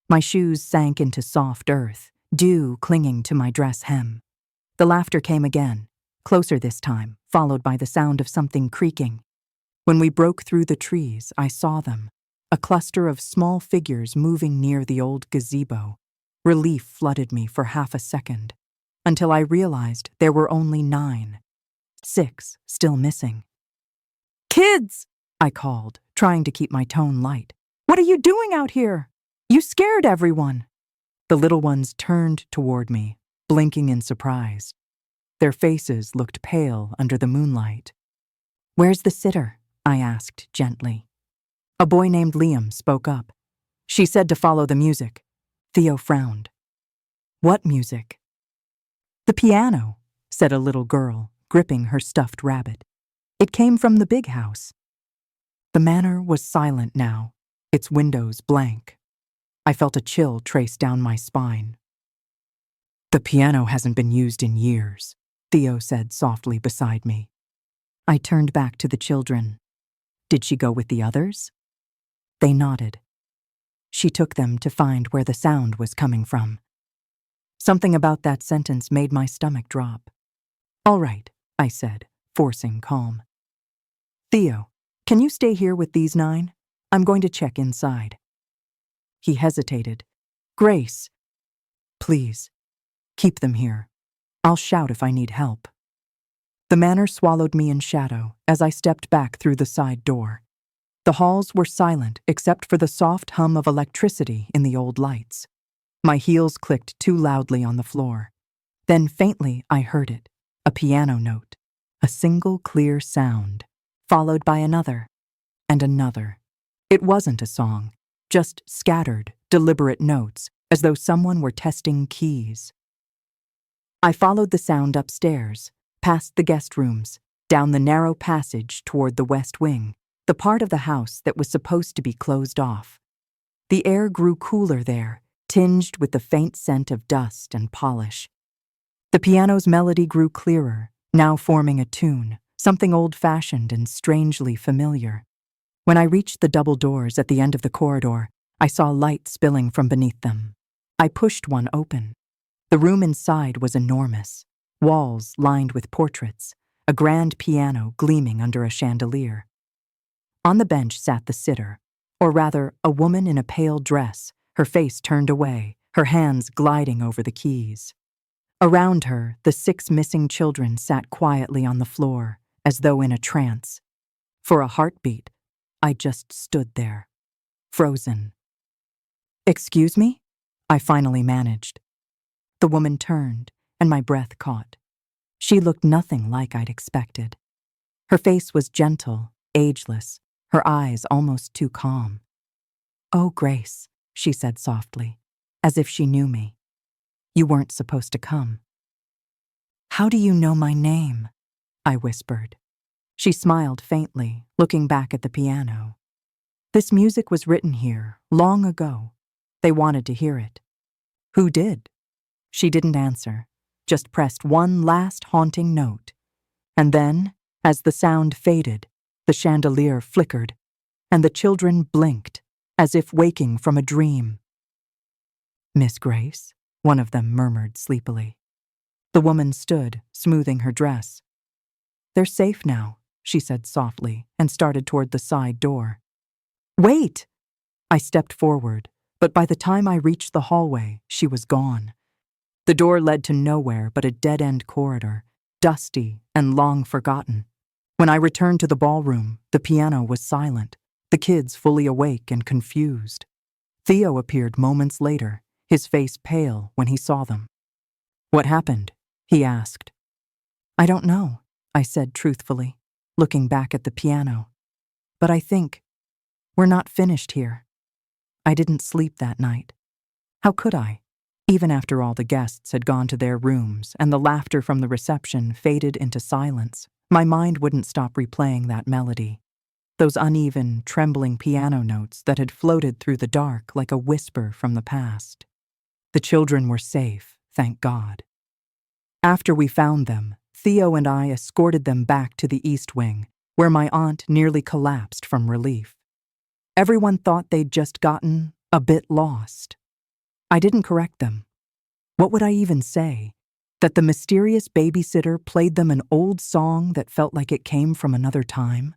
My shoes sank into soft earth, dew clinging to my dress hem. The laughter came again, closer this time, followed by the sound of something creaking. When we broke through the trees, I saw them, a cluster of small figures moving near the old gazebo. Relief flooded me for half a second, until I realized there were only 9. 6 still missing. "Kids!" I called, trying to keep my tone light. "What are you doing out here? You scared everyone." The little ones turned toward me, blinking in surprise. Their faces looked pale under the moonlight. "Where's the sitter?" I asked gently. A boy named Liam spoke up. "She said to follow the music." Theo frowned. "What music?" "The piano," said a little girl, gripping her stuffed rabbit. "It came from the big house." The manor was silent now, its windows blank. I felt a chill trace down my spine. "The piano hasn't been used in years," Theo said softly beside me. I turned back to the children. "Did she go with the others?" They nodded. "She took them to find where the sound was coming from." Something about that sentence made my stomach drop. "All right," I said, forcing calm. "Theo, can you stay here with these 9? I'm going to check inside." He hesitated. "Grace, please, keep them here. I'll shout if I need help." The manor swallowed me in shadow as I stepped back through the side door. The halls were silent except for the soft hum of electricity in the old lights. My heels clicked too loudly on the floor. Then faintly I heard it, a piano note, a single clear sound, followed by another and another. It wasn't a song, just scattered, deliberate notes, as though someone were testing keys. I followed the sound upstairs, past the guest rooms, down the narrow passage toward the west wing, the part of the house that was supposed to be closed off. The air grew cooler there, tinged with the faint scent of dust and polish. The piano's melody grew clearer, now forming a tune, something old-fashioned and strangely familiar. When I reached the double doors at the end of the corridor, I saw light spilling from beneath them. I pushed one open. The room inside was enormous, walls lined with portraits, a grand piano gleaming under a chandelier. On the bench sat the sitter, or rather, a woman in a pale dress, her face turned away, her hands gliding over the keys. Around her, the 6 missing children sat quietly on the floor, as though in a trance. For a heartbeat, I just stood there, frozen. "Excuse me?" I finally managed. The woman turned, and my breath caught. She looked nothing like I'd expected. Her face was gentle, ageless, her eyes almost too calm. "Oh, Grace," she said softly, as if she knew me. "You weren't supposed to come." "How do you know my name?" I whispered. She smiled faintly, looking back at the piano. "This music was written here, long ago. They wanted to hear it." "Who did?" She didn't answer, just pressed one last haunting note. And then, as the sound faded, the chandelier flickered, and the children blinked, as if waking from a dream. "Miss Grace?" one of them murmured sleepily. The woman stood, smoothing her dress. "They're safe now," she said softly, and started toward the side door. "Wait!" I stepped forward, but by the time I reached the hallway, she was gone. The door led to nowhere but a dead-end corridor, dusty and long forgotten. When I returned to the ballroom, the piano was silent, the kids fully awake and confused. Theo appeared moments later, his face pale when he saw them. "What happened?" he asked. "I don't know," I said truthfully, looking back at the piano. "But I think we're not finished here." I didn't sleep that night. How could I? Even after all the guests had gone to their rooms and the laughter from the reception faded into silence, my mind wouldn't stop replaying that melody. Those uneven, trembling piano notes that had floated through the dark like a whisper from the past. The children were safe, thank God. After we found them, Theo and I escorted them back to the East Wing, where my aunt nearly collapsed from relief. Everyone thought they'd just gotten a bit lost. I didn't correct them. What would I even say? That the mysterious babysitter played them an old song that felt like it came from another time?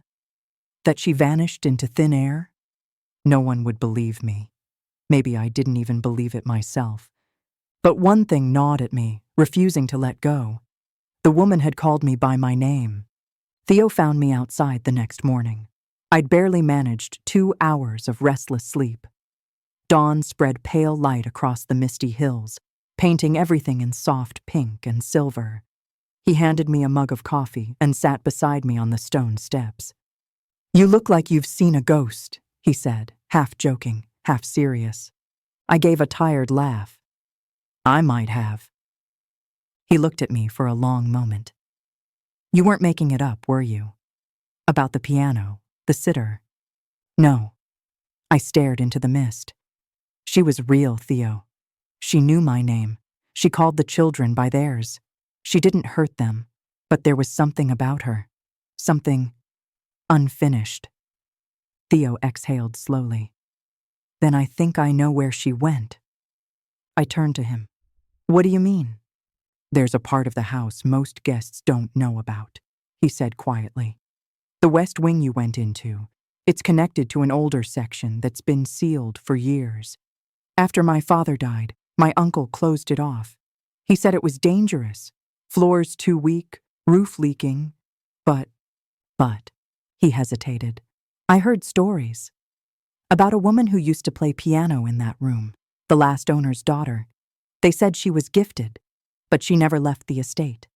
That she vanished into thin air? No one would believe me. Maybe I didn't even believe it myself. But one thing gnawed at me, refusing to let go. The woman had called me by my name. Theo found me outside the next morning. I'd barely managed 2 hours of restless sleep. Dawn spread pale light across the misty hills, painting everything in soft pink and silver. He handed me a mug of coffee and sat beside me on the stone steps. "You look like you've seen a ghost," he said, half joking, half serious. I gave a tired laugh. "I might have." He looked at me for a long moment. "You weren't making it up, were you? About the piano, the sitter?" "No." I stared into the mist. She was real, Theo. She knew my name. She called the children by theirs. She didn't hurt them, but there was something about her. Something unfinished. Theo exhaled slowly. "Then I think I know where she went." I turned to him. "What do you mean?" "There's a part of the house most guests don't know about," he said quietly. "The west wing you went into. It's connected to an older section that's been sealed for years. After my father died, my uncle closed it off. He said it was dangerous. Floors too weak, roof leaking. But, he hesitated. I heard stories. About a woman who used to play piano in that room, the last owner's daughter. They said she was gifted, but she never left the estate.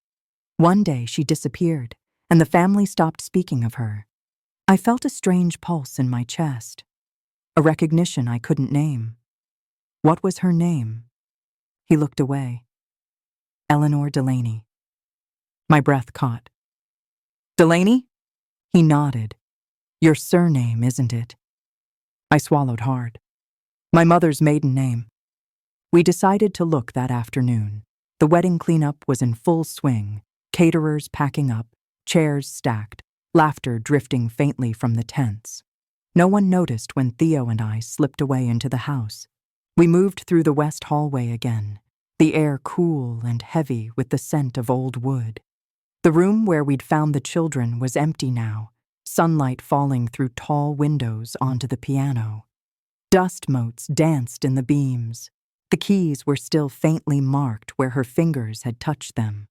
One day she disappeared, and the family stopped speaking of her. I felt a strange pulse in my chest, a recognition I couldn't name. What was her name? He looked away. Eleanor Delaney. My breath caught. Delaney? He nodded. Your surname, isn't it? I swallowed hard. My mother's maiden name. We decided to look that afternoon. The wedding cleanup was in full swing, caterers packing up, chairs stacked, laughter drifting faintly from the tents. No one noticed when Theo and I slipped away into the house. We moved through the west hallway again, the air cool and heavy with the scent of old wood. The room where we'd found the children was empty now, sunlight falling through tall windows onto the piano. Dust motes danced in the beams. The keys were still faintly marked where her fingers had touched them.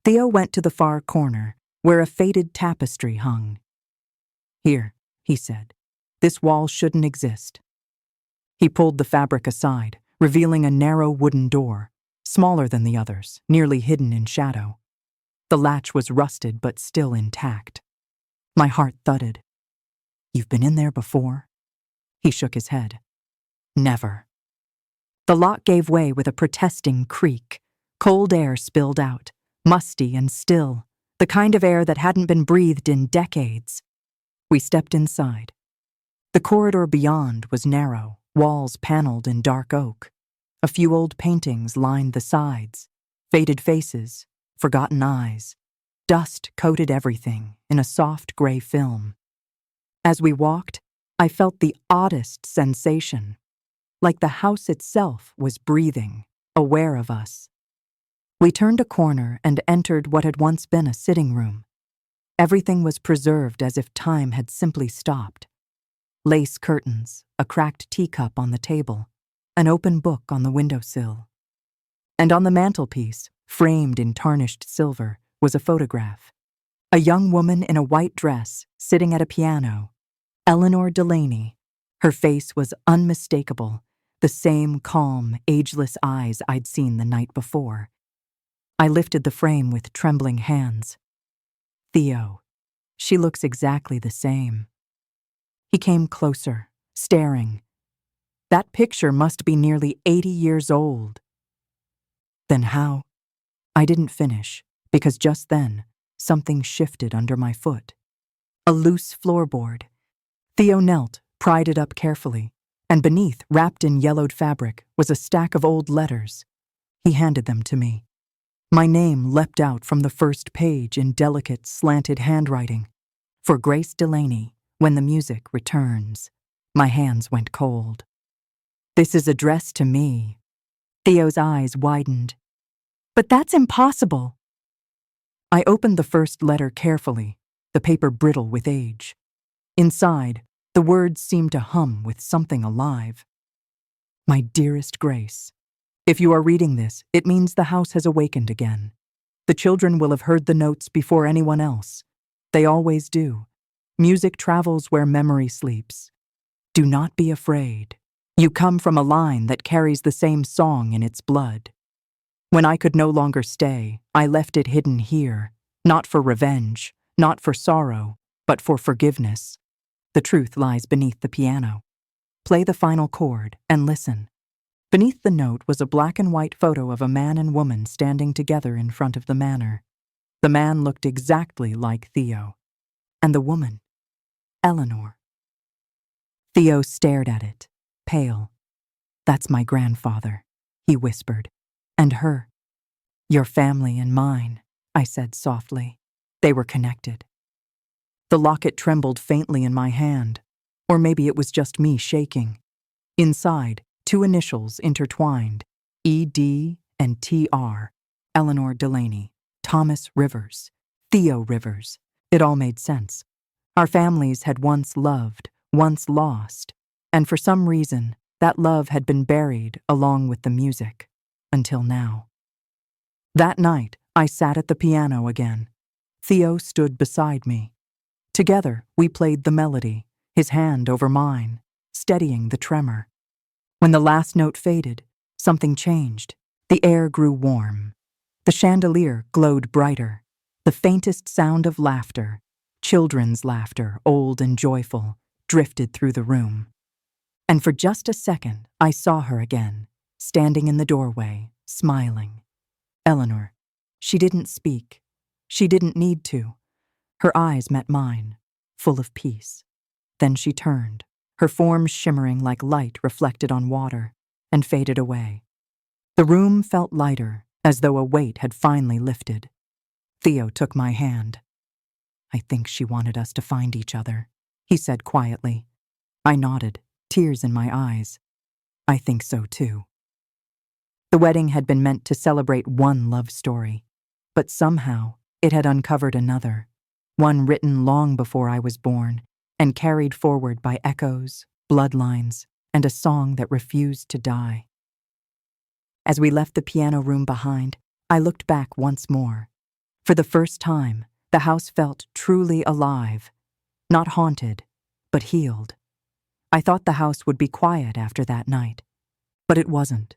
Theo went to the far corner, where a faded tapestry hung. Here, he said, this wall shouldn't exist. He pulled the fabric aside, revealing a narrow wooden door, smaller than the others, nearly hidden in shadow. The latch was rusted but still intact. My heart thudded. You've been in there before? He shook his head. Never. The lock gave way with a protesting creak. Cold air spilled out, musty and still, the kind of air that hadn't been breathed in decades. We stepped inside. The corridor beyond was narrow, walls paneled in dark oak. A few old paintings lined the sides, faded faces, forgotten eyes. Dust coated everything in a soft gray film. As we walked, I felt the oddest sensation, like the house itself was breathing, aware of us. We turned a corner and entered what had once been a sitting room. Everything was preserved as if time had simply stopped. Lace curtains, a cracked teacup on the table, an open book on the windowsill. And on the mantelpiece, framed in tarnished silver, was a photograph. A young woman in a white dress, sitting at a piano. Eleanor Delaney. Her face was unmistakable, the same calm, ageless eyes I'd seen the night before. I lifted the frame with trembling hands. Theo. She looks exactly the same. He came closer, staring. That picture must be nearly 80 years old. Then how? I didn't finish, because just then, something shifted under my foot. A loose floorboard. Theo knelt, pried it up carefully, and beneath, wrapped in yellowed fabric, was a stack of old letters. He handed them to me. My name leapt out from the first page in delicate, slanted handwriting. For Grace Delaney, when the music returns. My hands went cold. This is addressed to me. Theo's eyes widened. But that's impossible. I opened the first letter carefully, the paper brittle with age. Inside, the words seemed to hum with something alive. My dearest Grace, if you are reading this, it means the house has awakened again. The children will have heard the notes before anyone else. They always do. Music travels where memory sleeps. Do not be afraid. You come from a line that carries the same song in its blood. When I could no longer stay, I left it hidden here, not for revenge, not for sorrow, but for forgiveness. The truth lies beneath the piano. Play the final chord and listen. Beneath the note was a black and white photo of a man and woman standing together in front of the manor. The man looked exactly like Theo. And the woman, Eleanor. Theo stared at it, pale. That's my grandfather, he whispered. And her. Your family and mine, I said softly. They were connected. The locket trembled faintly in my hand, or maybe it was just me shaking. Inside, 2 initials intertwined, E.D. and T.R., Eleanor Delaney, Thomas Rivers, Theo Rivers. It all made sense. Our families had once loved, once lost, and for some reason, that love had been buried along with the music. Until now. That night, I sat at the piano again. Theo stood beside me. Together, we played the melody, his hand over mine, steadying the tremor. When the last note faded, something changed. The air grew warm. The chandelier glowed brighter. The faintest sound of laughter, children's laughter, old and joyful, drifted through the room. And for just a second, I saw her again, standing in the doorway, smiling. Eleanor. She didn't speak. She didn't need to. Her eyes met mine, full of peace. Then she turned, her form shimmering like light reflected on water, and faded away. The room felt lighter, as though a weight had finally lifted. Theo took my hand. "I think she wanted us to find each other," he said quietly. I nodded, tears in my eyes. "I think so too." The wedding had been meant to celebrate one love story, but somehow it had uncovered another, one written long before I was born and carried forward by echoes, bloodlines, and a song that refused to die. As we left the piano room behind, I looked back once more. For the first time, the house felt truly alive, not haunted, but healed. I thought the house would be quiet after that night, but it wasn't.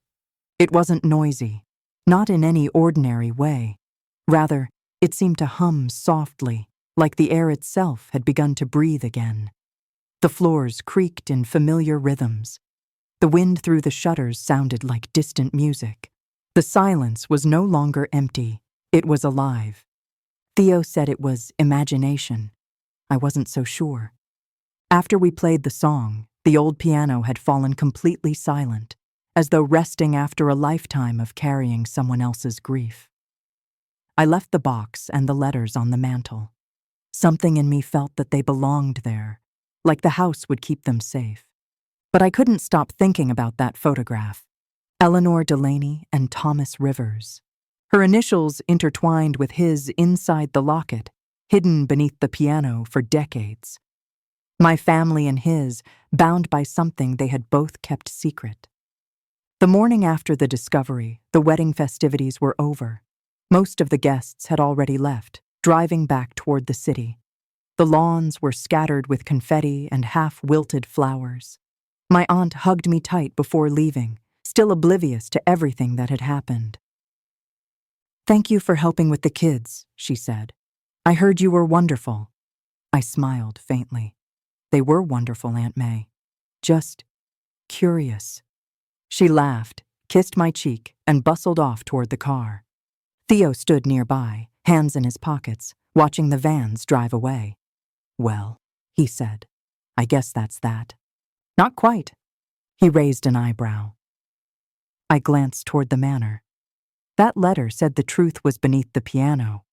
It wasn't noisy, not in any ordinary way. Rather, it seemed to hum softly, like the air itself had begun to breathe again. The floors creaked in familiar rhythms. The wind through the shutters sounded like distant music. The silence was no longer empty, it was alive. Theo said it was imagination. I wasn't so sure. After we played the song, the old piano had fallen completely silent, as though resting after a lifetime of carrying someone else's grief. I left the box and the letters on the mantel. Something in me felt that they belonged there, like the house would keep them safe. But I couldn't stop thinking about that photograph. Eleanor Delaney and Thomas Rivers. Her initials intertwined with his inside the locket, hidden beneath the piano for decades. My family and his, bound by something they had both kept secret. The morning after the discovery, the wedding festivities were over. Most of the guests had already left, driving back toward the city. The lawns were scattered with confetti and half-wilted flowers. My aunt hugged me tight before leaving, still oblivious to everything that had happened. "Thank you for helping with the kids," she said. "I heard you were wonderful." I smiled faintly. "They were wonderful, Aunt May. Just curious." She laughed, kissed my cheek, and bustled off toward the car. Theo stood nearby, hands in his pockets, watching the vans drive away. "Well," he said, "I guess that's that." "Not quite." He raised an eyebrow. I glanced toward the manor. That letter said the truth was beneath the piano.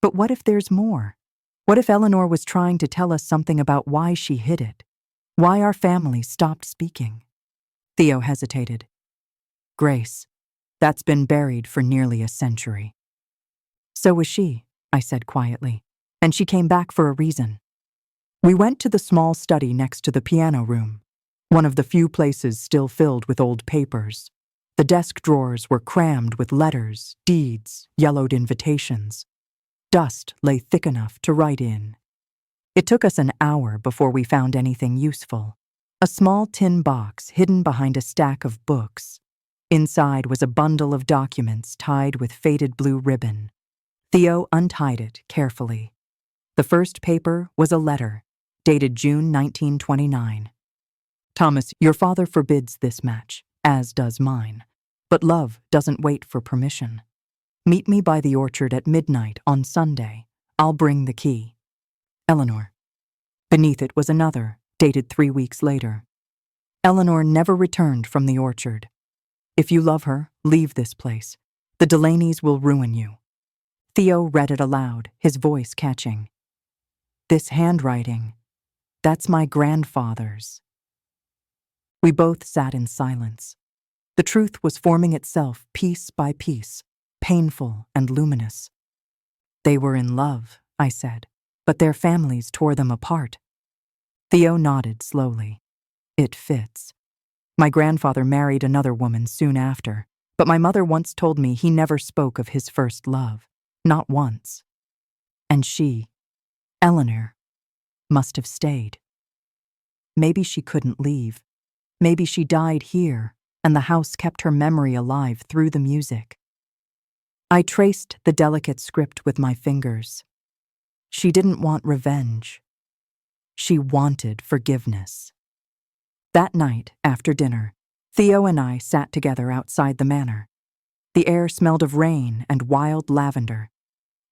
But what if there's more? What if Eleanor was trying to tell us something about why she hid it? Why our family stopped speaking? Theo hesitated. "Grace, that's been buried for nearly a century." "So was she," I said quietly, "and she came back for a reason." We went to the small study next to the piano room, one of the few places still filled with old papers. The desk drawers were crammed with letters, deeds, yellowed invitations. Dust lay thick enough to write in. It took us an hour before we found anything useful. A small tin box hidden behind a stack of books. Inside was a bundle of documents tied with faded blue ribbon. Theo untied it carefully. The first paper was a letter, dated June 1929. "Thomas, your father forbids this match, as does mine. But love doesn't wait for permission. Meet me by the orchard at midnight on Sunday. I'll bring the key. Eleanor." Beneath it was another, dated 3 weeks later. "Eleanor never returned from the orchard. If you love her, leave this place. The Delaneys will ruin you." Theo read it aloud, his voice catching. "This handwriting, that's my grandfather's." We both sat in silence. The truth was forming itself piece by piece, painful and luminous. "They were in love," I said, "but their families tore them apart." Theo nodded slowly. "It fits. My grandfather married another woman soon after, but my mother once told me he never spoke of his first love, not once. And she, Eleanor, must have stayed. Maybe she couldn't leave. Maybe she died here, and the house kept her memory alive through the music." I traced the delicate script with my fingers. She didn't want revenge. She wanted forgiveness. That night, after dinner, Theo and I sat together outside the manor. The air smelled of rain and wild lavender.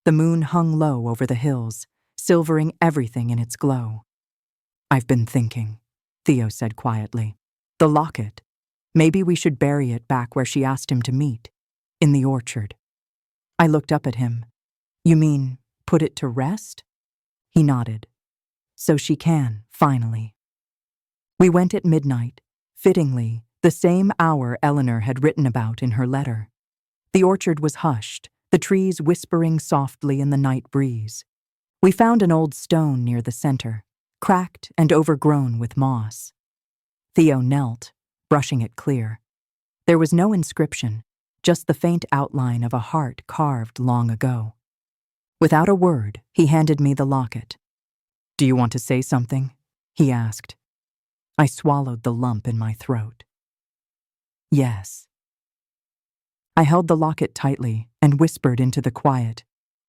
The moon hung low over the hills, silvering everything in its glow. "I've been thinking," Theo said quietly. "The locket. Maybe we should bury it back where she asked him to meet, in the orchard." I looked up at him. "You mean, put it to rest?" He nodded. "So she can, finally." We went at midnight, fittingly, the same hour Eleanor had written about in her letter. The orchard was hushed, the trees whispering softly in the night breeze. We found an old stone near the center, cracked and overgrown with moss. Theo knelt, brushing it clear. There was no inscription, just the faint outline of a heart carved long ago. Without a word, he handed me the locket. "Do you want to say something?" he asked. I swallowed the lump in my throat. "Yes." I held the locket tightly and whispered into the quiet.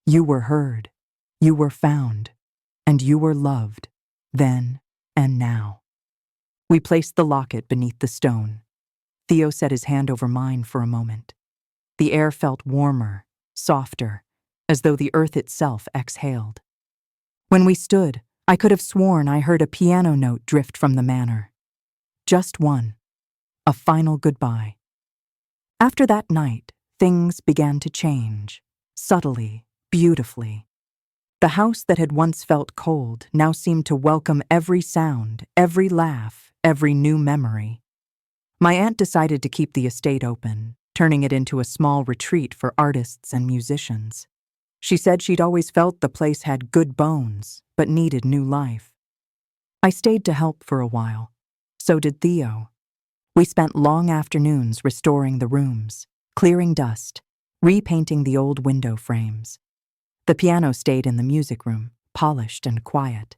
"You were heard, you were found, and you were loved, then and now." We placed the locket beneath the stone. Theo set his hand over mine for a moment. The air felt warmer, softer, as though the earth itself exhaled. When we stood, I could have sworn I heard a piano note drift from the manor. Just one. A final goodbye. After that night, things began to change, subtly, beautifully. The house that had once felt cold now seemed to welcome every sound, every laugh, every new memory. My aunt decided to keep the estate open, turning it into a small retreat for artists and musicians. She said she'd always felt the place had good bones, but needed new life. I stayed to help for a while. So did Theo. We spent long afternoons restoring the rooms, clearing dust, repainting the old window frames. The piano stayed in the music room, polished and quiet.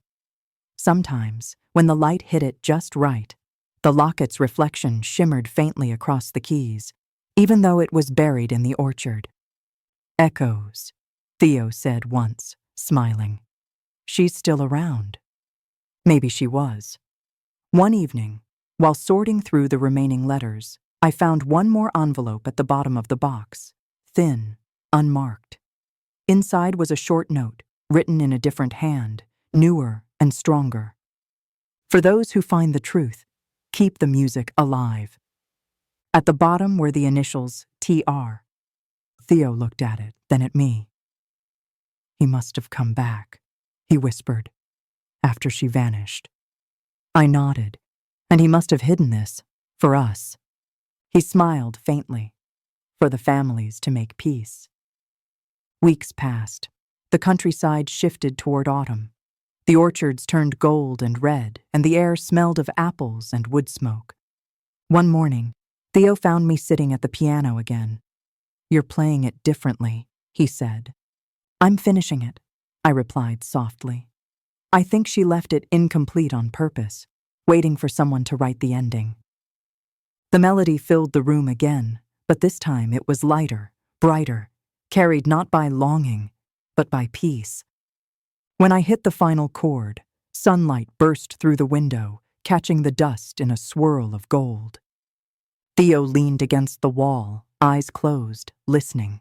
Sometimes, when the light hit it just right, the locket's reflection shimmered faintly across the keys, even though it was buried in the orchard. "Echoes," Theo said once, smiling. "She's still around." Maybe she was. One evening, while sorting through the remaining letters, I found one more envelope at the bottom of the box, thin, unmarked. Inside was a short note, written in a different hand, newer and stronger. "For those who find the truth, keep the music alive." At the bottom were the initials TR. Theo looked at it, then at me. "He must have come back," he whispered, "after she vanished." I nodded, and he must have hidden this, for us. He smiled faintly, for the families to make peace. Weeks passed. The countryside shifted toward autumn. The orchards turned gold and red, and the air smelled of apples and wood smoke. One morning, Theo found me sitting at the piano again. "You're playing it differently," he said. "I'm finishing it," I replied softly. I think she left it incomplete on purpose, waiting for someone to write the ending. The melody filled the room again, but this time it was lighter, brighter, carried not by longing, but by peace. When I hit the final chord, sunlight burst through the window, catching the dust in a swirl of gold. Theo leaned against the wall, eyes closed, listening.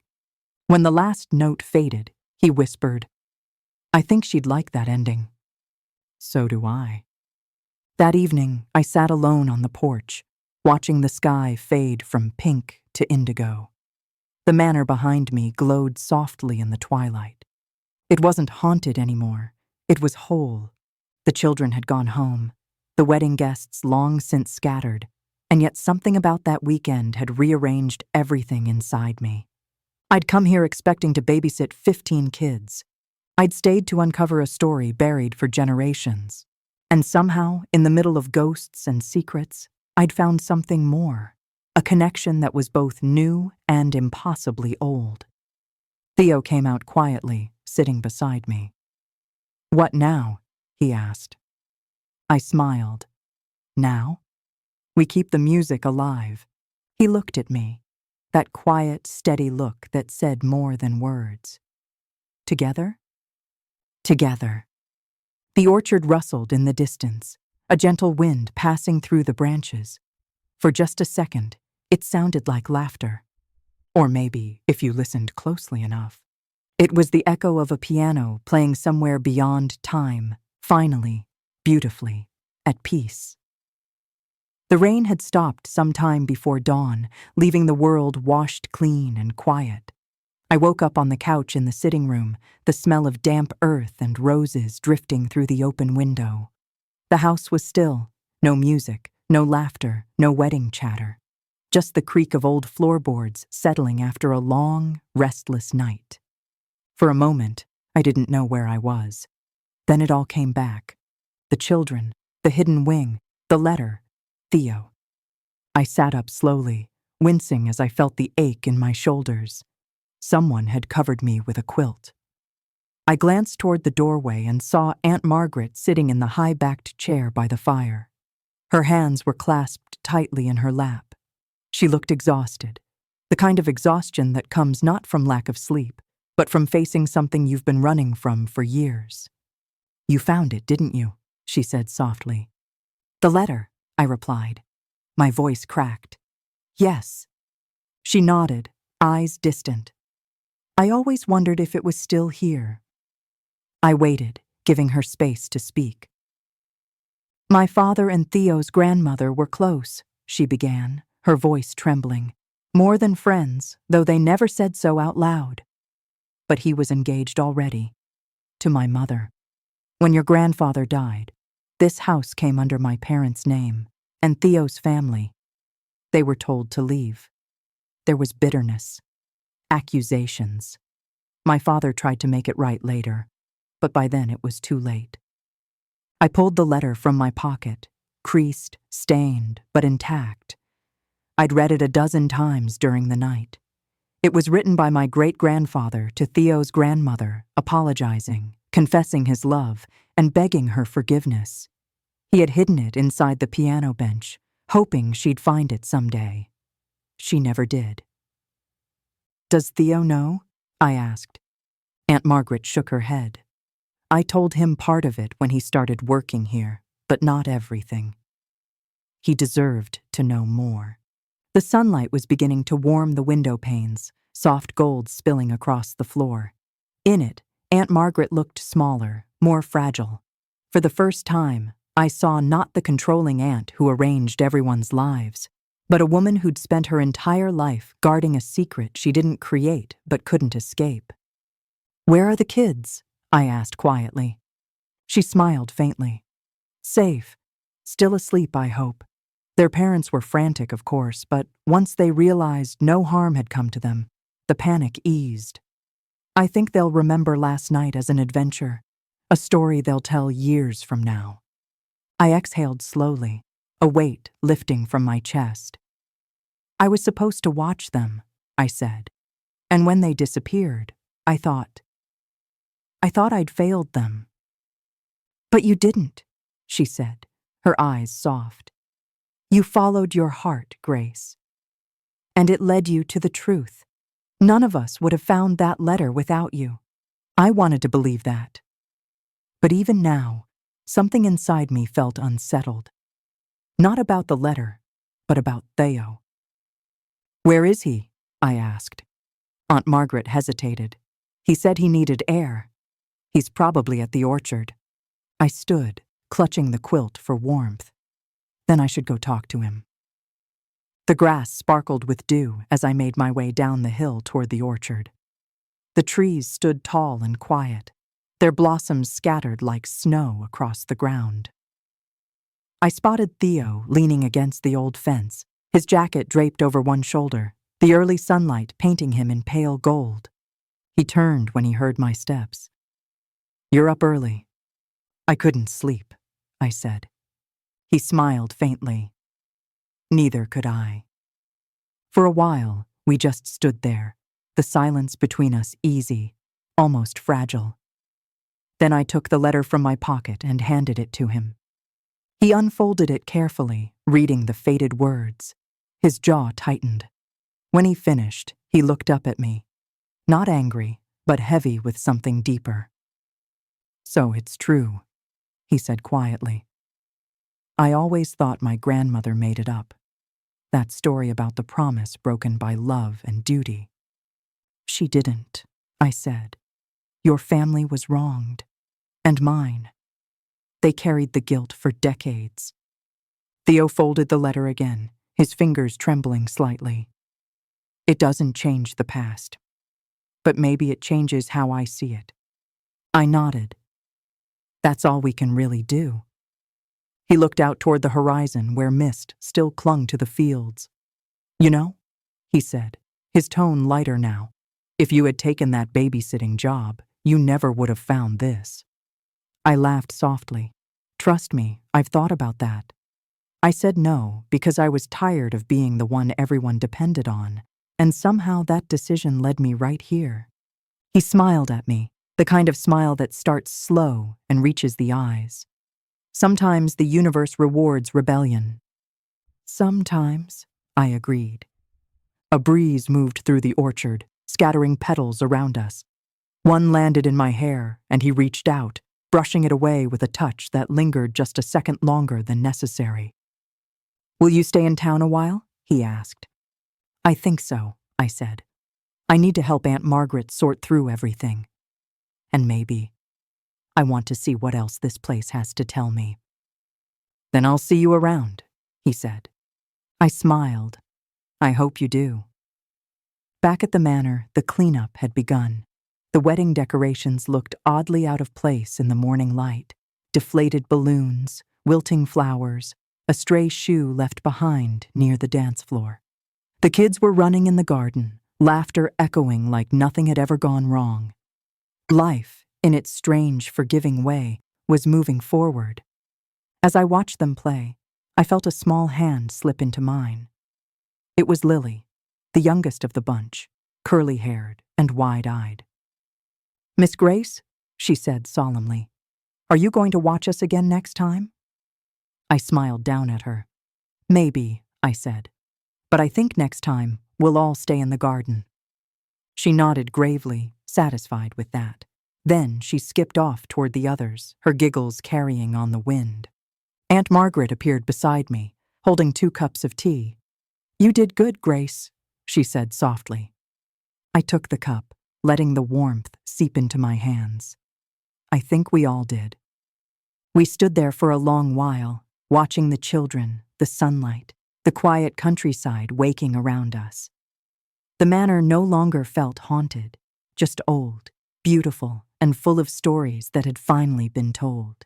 When the last note faded, he whispered, "I think she'd like that ending." So do I. That evening, I sat alone on the porch, watching the sky fade from pink to indigo. The manor behind me glowed softly in the twilight. It wasn't haunted anymore. It was whole. The children had gone home, the wedding guests long since scattered, and yet something about that weekend had rearranged everything inside me. I'd come here expecting to babysit 15 kids. I'd stayed to uncover a story buried for generations. And somehow, in the middle of ghosts and secrets, I'd found something more, a connection that was both new and impossibly old. Theo came out quietly, sitting beside me. "What now?" he asked. I smiled. "Now? We keep the music alive." He looked at me, that quiet, steady look that said more than words. "Together?" "Together." The orchard rustled in the distance, a gentle wind passing through the branches. For just a second, it sounded like laughter. Or maybe, if you listened closely enough, it was the echo of a piano playing somewhere beyond time, finally, beautifully, at peace. The rain had stopped some time before dawn, leaving the world washed clean and quiet. I woke up on the couch in the sitting room, the smell of damp earth and roses drifting through the open window. The house was still, no music, no laughter, no wedding chatter. Just the creak of old floorboards settling after a long, restless night. For a moment, I didn't know where I was. Then it all came back. The children, the hidden wing, the letter, Theo. I sat up slowly, wincing as I felt the ache in my shoulders. Someone had covered me with a quilt. I glanced toward the doorway and saw Aunt Margaret sitting in the high-backed chair by the fire. Her hands were clasped tightly in her lap. She looked exhausted, the kind of exhaustion that comes not from lack of sleep, but from facing something you've been running from for years. "You found it, didn't you?" she said softly. "The letter," I replied. My voice cracked. "Yes." She nodded, eyes distant. I always wondered if it was still here. I waited, giving her space to speak. "My father and Theo's grandmother were close," she began, her voice trembling. "More than friends, though they never said so out loud. But he was engaged already. To my mother. When your grandfather died, this house came under my parents' name, and Theo's family. They were told to leave. There was bitterness. Accusations. My father tried to make it right later, but by then it was too late." I pulled the letter from my pocket, creased, stained, but intact. I'd read it a dozen times during the night. It was written by my great-grandfather to Theo's grandmother, apologizing, confessing his love, and begging her forgiveness. He had hidden it inside the piano bench, hoping she'd find it someday. She never did. "Does Theo know?" I asked. Aunt Margaret shook her head. "I told him part of it when he started working here, but not everything. He deserved to know more." The sunlight was beginning to warm the window panes, soft gold spilling across the floor. In it, Aunt Margaret looked smaller, more fragile. For the first time, I saw not the controlling aunt who arranged everyone's lives, but a woman who'd spent her entire life guarding a secret she didn't create but couldn't escape. "Where are the kids?" I asked quietly. She smiled faintly. "Safe. Still asleep, I hope. Their parents were frantic, of course, but once they realized no harm had come to them, the panic eased. I think they'll remember last night as an adventure, a story they'll tell years from now." I exhaled slowly, a weight lifting from my chest. "I was supposed to watch them," I said, "and when they disappeared, I thought I'd failed them." "But you didn't," she said, her eyes soft. "You followed your heart, Grace. And it led you to the truth. None of us would have found that letter without you. I wanted to believe that. But even now, something inside me felt unsettled. Not about the letter, but about Theo." "Where is he?" I asked. Aunt Margaret hesitated. "He said he needed air. He's probably at the orchard." I stood, clutching the quilt for warmth. Then I should go talk to him. The grass sparkled with dew as I made my way down the hill toward the orchard. The trees stood tall and quiet, their blossoms scattered like snow across the ground. I spotted Theo leaning against the old fence, his jacket draped over one shoulder, the early sunlight painting him in pale gold. He turned when he heard my steps. "You're up early." "I couldn't sleep," I said. He smiled faintly. Neither could I. For a while, we just stood there, the silence between us easy, almost fragile. Then I took the letter from my pocket and handed it to him. He unfolded it carefully, reading the faded words. His jaw tightened. When he finished, he looked up at me, not angry, but heavy with something deeper. "So it's true," he said quietly. "I always thought my grandmother made it up. that story about the promise broken by love and duty. She didn't, I said. Your family was wronged. And mine. They carried the guilt for decades. Theo folded the letter again, his fingers trembling slightly. It doesn't change the past. But maybe it changes how I see it. I nodded. That's all we can really do. He looked out toward the horizon where mist still clung to the fields. You know, he said, his tone lighter now, if you had taken that babysitting job, you never would have found this. I laughed softly. Trust me, I've thought about that. I said no because I was tired of being the one everyone depended on, and somehow that decision led me right here. He smiled at me, the kind of smile that starts slow and reaches the eyes. Sometimes the universe rewards rebellion. Sometimes, I agreed. A breeze moved through the orchard, scattering petals around us. One landed in my hair, and he reached out, brushing it away with a touch that lingered just a second longer than necessary. Will you stay in town a while? He asked. I think so, I said. I need to help Aunt Margaret sort through everything. And maybe I want to see what else this place has to tell me. Then I'll see you around, he said. I smiled. I hope you do. Back at the manor, the cleanup had begun. The wedding decorations looked oddly out of place in the morning light. Deflated balloons, wilting flowers, a stray shoe left behind near the dance floor. The kids were running in the garden, laughter echoing like nothing had ever gone wrong. Life, in its strange, forgiving way, was moving forward. As I watched them play, I felt a small hand slip into mine. It was Lily, the youngest of the bunch, curly-haired and wide-eyed. Miss Grace, she said solemnly, are you going to watch us again next time? I smiled down at her. Maybe, I said, but I think next time we'll all stay in the garden. She nodded gravely, satisfied with that. Then she skipped off toward the others, her giggles carrying on the wind. Aunt Margaret appeared beside me, holding 2 cups of tea. You did good, Grace, she said softly. I took the cup, letting the warmth seep into my hands. I think we all did. We stood there for a long while, watching the children, the sunlight, the quiet countryside waking around us. The manor no longer felt haunted, just old, beautiful, and full of stories that had finally been told.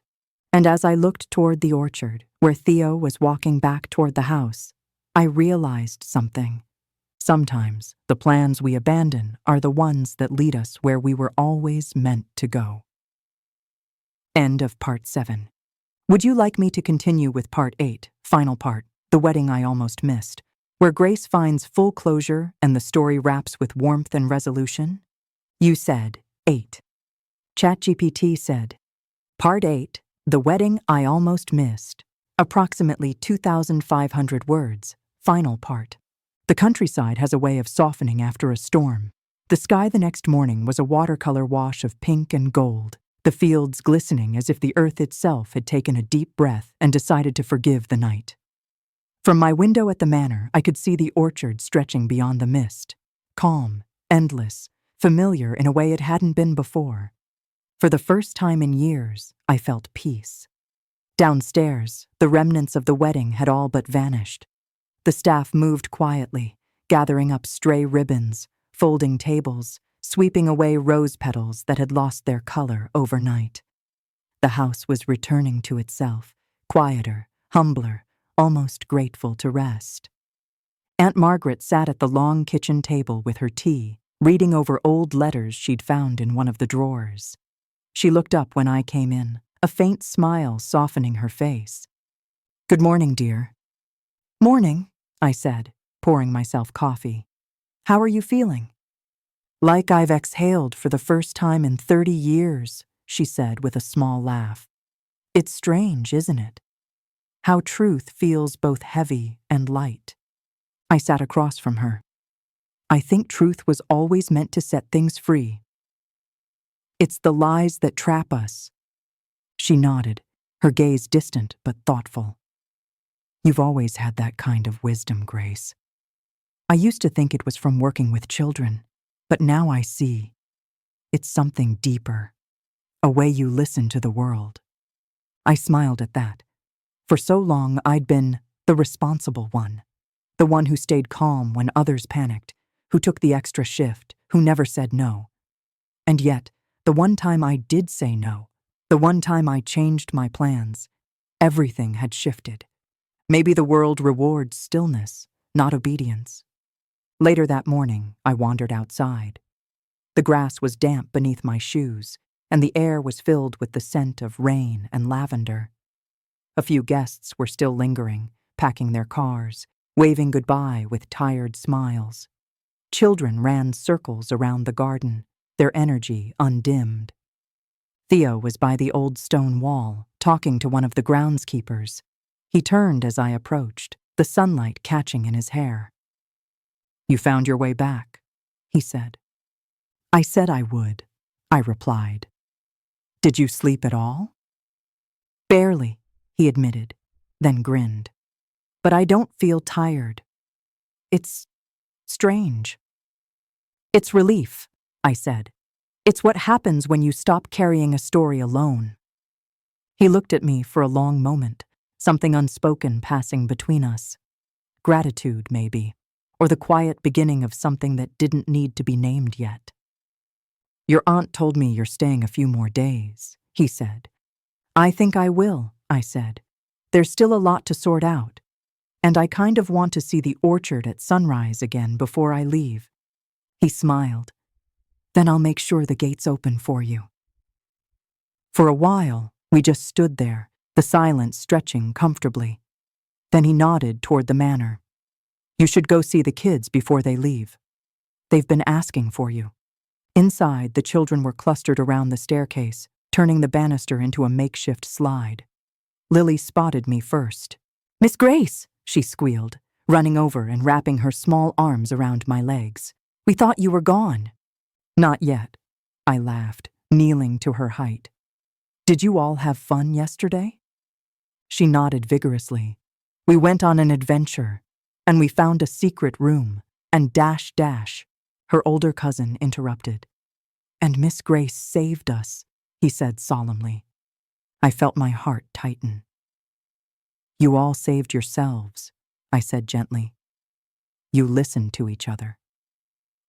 And as I looked toward the orchard, where Theo was walking back toward the house, I realized something. Sometimes the plans we abandon are the ones that lead us where we were always meant to go. End of part 7. Would you like me to continue with part 8, final part, the wedding I almost missed, where Grace finds full closure and the story wraps with warmth and resolution? You said 8. ChatGPT said, Part 8, the wedding I almost missed, approximately 2,500 words, final part. The countryside has a way of softening after a storm. The sky the next morning was a watercolor wash of pink and gold, the fields glistening as if the earth itself had taken a deep breath and decided to forgive the night. From my window at the manor, I could see the orchard stretching beyond the mist, calm, endless, familiar in a way it hadn't been before. For the first time in years, I felt peace. Downstairs, the remnants of the wedding had all but vanished. The staff moved quietly, gathering up stray ribbons, folding tables, sweeping away rose petals that had lost their color overnight. The house was returning to itself, quieter, humbler, almost grateful to rest. Aunt Margaret sat at the long kitchen table with her tea, reading over old letters she'd found in one of the drawers. She looked up when I came in, a faint smile softening her face. Good morning, dear. Morning, I said, pouring myself coffee. How are you feeling? Like I've exhaled for the first time in 30 years, she said with a small laugh. It's strange, isn't it? How truth feels both heavy and light. I sat across from her. I think truth was always meant to set things free. It's the lies that trap us. She nodded, her gaze distant but thoughtful. You've always had that kind of wisdom, Grace. I used to think it was from working with children, but now I see it's something deeper, a way you listen to the world. I smiled at that. For so long, I'd been the responsible one, the one who stayed calm when others panicked, who took the extra shift, who never said no. And yet, the one time I did say no, the one time I changed my plans, everything had shifted. Maybe the world rewards stillness, not obedience. Later that morning, I wandered outside. The grass was damp beneath my shoes, and the air was filled with the scent of rain and lavender. A few guests were still lingering, packing their cars, waving goodbye with tired smiles. Children ran circles around the garden, their energy undimmed. Theo was by the old stone wall, talking to one of the groundskeepers. He turned as I approached, the sunlight catching in his hair. "You found your way back," he said. "I said I would," I replied. "Did you sleep at all?" "Barely," he admitted, then grinned. "But I don't feel tired. It's strange." "It's relief," I said. "It's what happens when you stop carrying a story alone." He looked at me for a long moment, something unspoken passing between us. Gratitude, maybe, or the quiet beginning of something that didn't need to be named yet. "Your aunt told me you're staying a few more days," he said. "I think I will," I said. "There's still a lot to sort out, and I kind of want to see the orchard at sunrise again before I leave." He smiled. "Then I'll make sure the gate's open for you." For a while, we just stood there, the silence stretching comfortably. Then he nodded toward the manor. "You should go see the kids before they leave. They've been asking for you." Inside, the children were clustered around the staircase, turning the banister into a makeshift slide. Lily spotted me first. "Miss Grace," she squealed, running over and wrapping her small arms around my legs. "We thought you were gone." "Not yet," I laughed, kneeling to her height. "Did you all have fun yesterday?" She nodded vigorously. "We went on an adventure, and we found a secret room, and dash dash," her older cousin interrupted. "And Miss Grace saved us," he said solemnly. I felt my heart tighten. "You all saved yourselves," I said gently. "You listened to each other.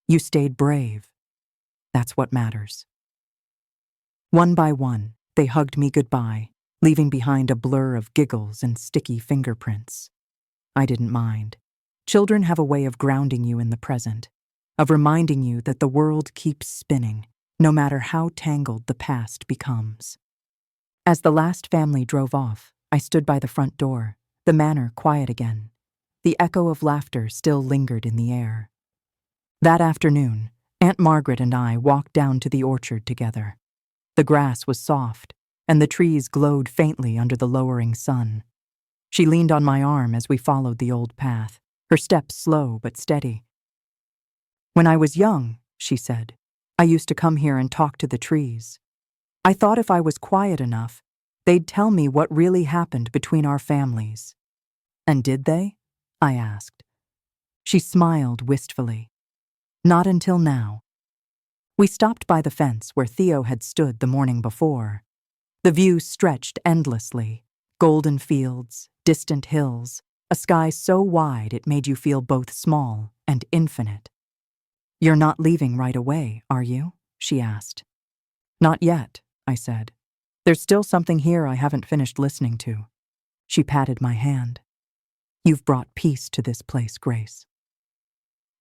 You stayed brave. That's what matters." One by one, they hugged me goodbye, leaving behind a blur of giggles and sticky fingerprints. I didn't mind. Children have a way of grounding you in the present, of reminding you that the world keeps spinning, no matter how tangled the past becomes. As the last family drove off, I stood by the front door, the manor quiet again. The echo of laughter still lingered in the air. That afternoon, Aunt Margaret and I walked down to the orchard together. The grass was soft, and the trees glowed faintly under the lowering sun. She leaned on my arm as we followed the old path, her steps slow but steady. "When I was young," she said, "I used to come here and talk to the trees. I thought if I was quiet enough, they'd tell me what really happened between our families." "And did they?" I asked. She smiled wistfully. "Not until now." We stopped by the fence where Theo had stood the morning before. The view stretched endlessly, golden fields, distant hills, a sky so wide it made you feel both small and infinite. "You're not leaving right away, are you?" she asked. "Not yet," I said. "There's still something here I haven't finished listening to." She patted my hand. "You've brought peace to this place, Grace."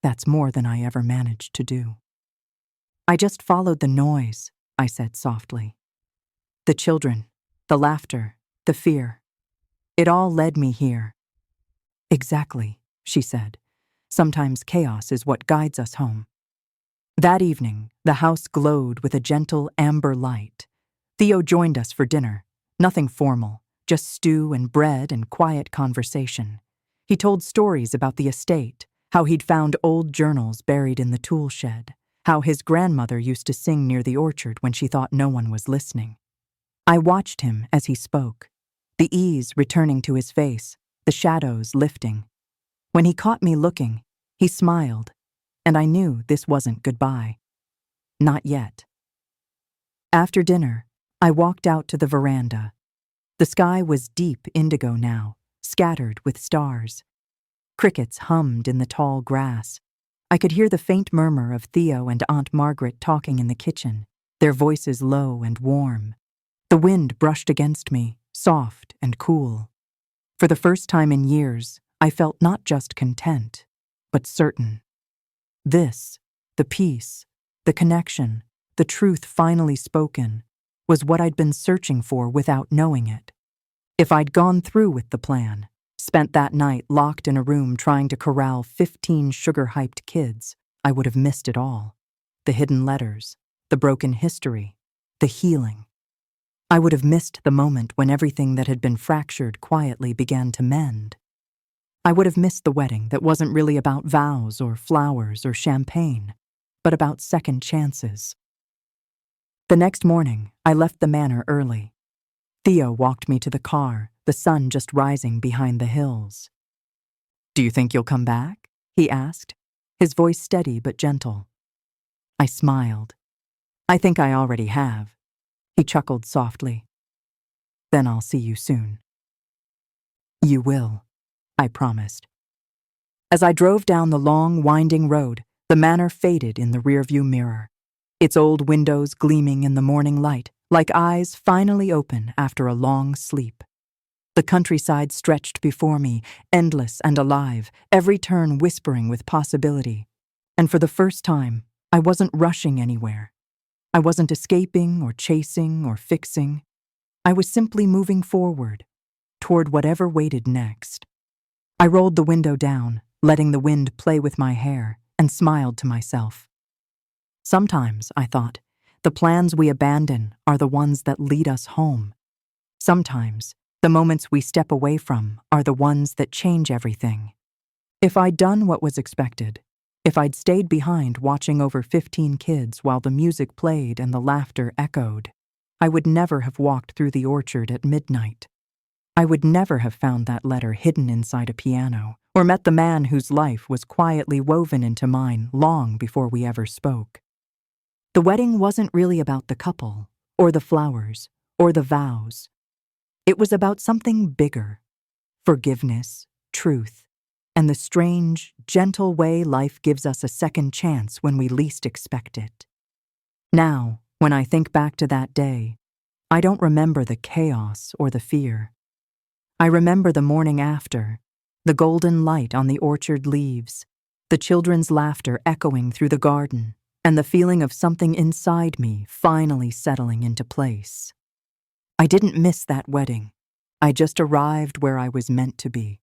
"That's more than I ever managed to do." "I just followed the noise," I said softly. "The children, the laughter, the fear. It all led me here." "Exactly," she said. "Sometimes chaos is what guides us home." That evening, the house glowed with a gentle amber light. Theo joined us for dinner. Nothing formal, just stew and bread and quiet conversation. He told stories about the estate, how he'd found old journals buried in the tool shed, how his grandmother used to sing near the orchard when she thought no one was listening. I watched him as he spoke, the ease returning to his face, the shadows lifting. When he caught me looking, he smiled, and I knew this wasn't goodbye. Not yet. After dinner, I walked out to the veranda. The sky was deep indigo now, scattered with stars. Crickets hummed in the tall grass. I could hear the faint murmur of Theo and Aunt Margaret talking in the kitchen, their voices low and warm. The wind brushed against me, soft and cool. For the first time in years, I felt not just content, but certain. This, the peace, the connection, the truth finally spoken, was what I'd been searching for without knowing it. If I'd gone through with the plan, spent that night locked in a room trying to corral 15 sugar-hyped kids, I would have missed it all. The hidden letters, the broken history, the healing. I would have missed the moment when everything that had been fractured quietly began to mend. I would have missed the wedding that wasn't really about vows or flowers or champagne, but about second chances. The next morning, I left the manor early. Theo walked me to the car, the sun just rising behind the hills. "Do you think you'll come back?" he asked, his voice steady but gentle. I smiled. "I think I already have." He chuckled softly. "Then I'll see you soon." "You will," I promised. As I drove down the long, winding road, the manor faded in the rearview mirror, its old windows gleaming in the morning light, like eyes finally open after a long sleep. The countryside stretched before me, endless and alive, every turn whispering with possibility. And for the first time, I wasn't rushing anywhere. I wasn't escaping or chasing or fixing. I was simply moving forward, toward whatever waited next. I rolled the window down, letting the wind play with my hair, and smiled to myself. Sometimes, I thought, the plans we abandon are the ones that lead us home. Sometimes, the moments we step away from are the ones that change everything. If I'd done what was expected, if I'd stayed behind watching over 15 kids while the music played and the laughter echoed, I would never have walked through the orchard at midnight. I would never have found that letter hidden inside a piano, or met the man whose life was quietly woven into mine long before we ever spoke. The wedding wasn't really about the couple, or the flowers, or the vows. It was about something bigger: forgiveness, truth, and the strange, gentle way life gives us a second chance when we least expect it. Now, when I think back to that day, I don't remember the chaos or the fear. I remember the morning after, the golden light on the orchard leaves, the children's laughter echoing through the garden, and the feeling of something inside me finally settling into place. I didn't miss that wedding. I just arrived where I was meant to be.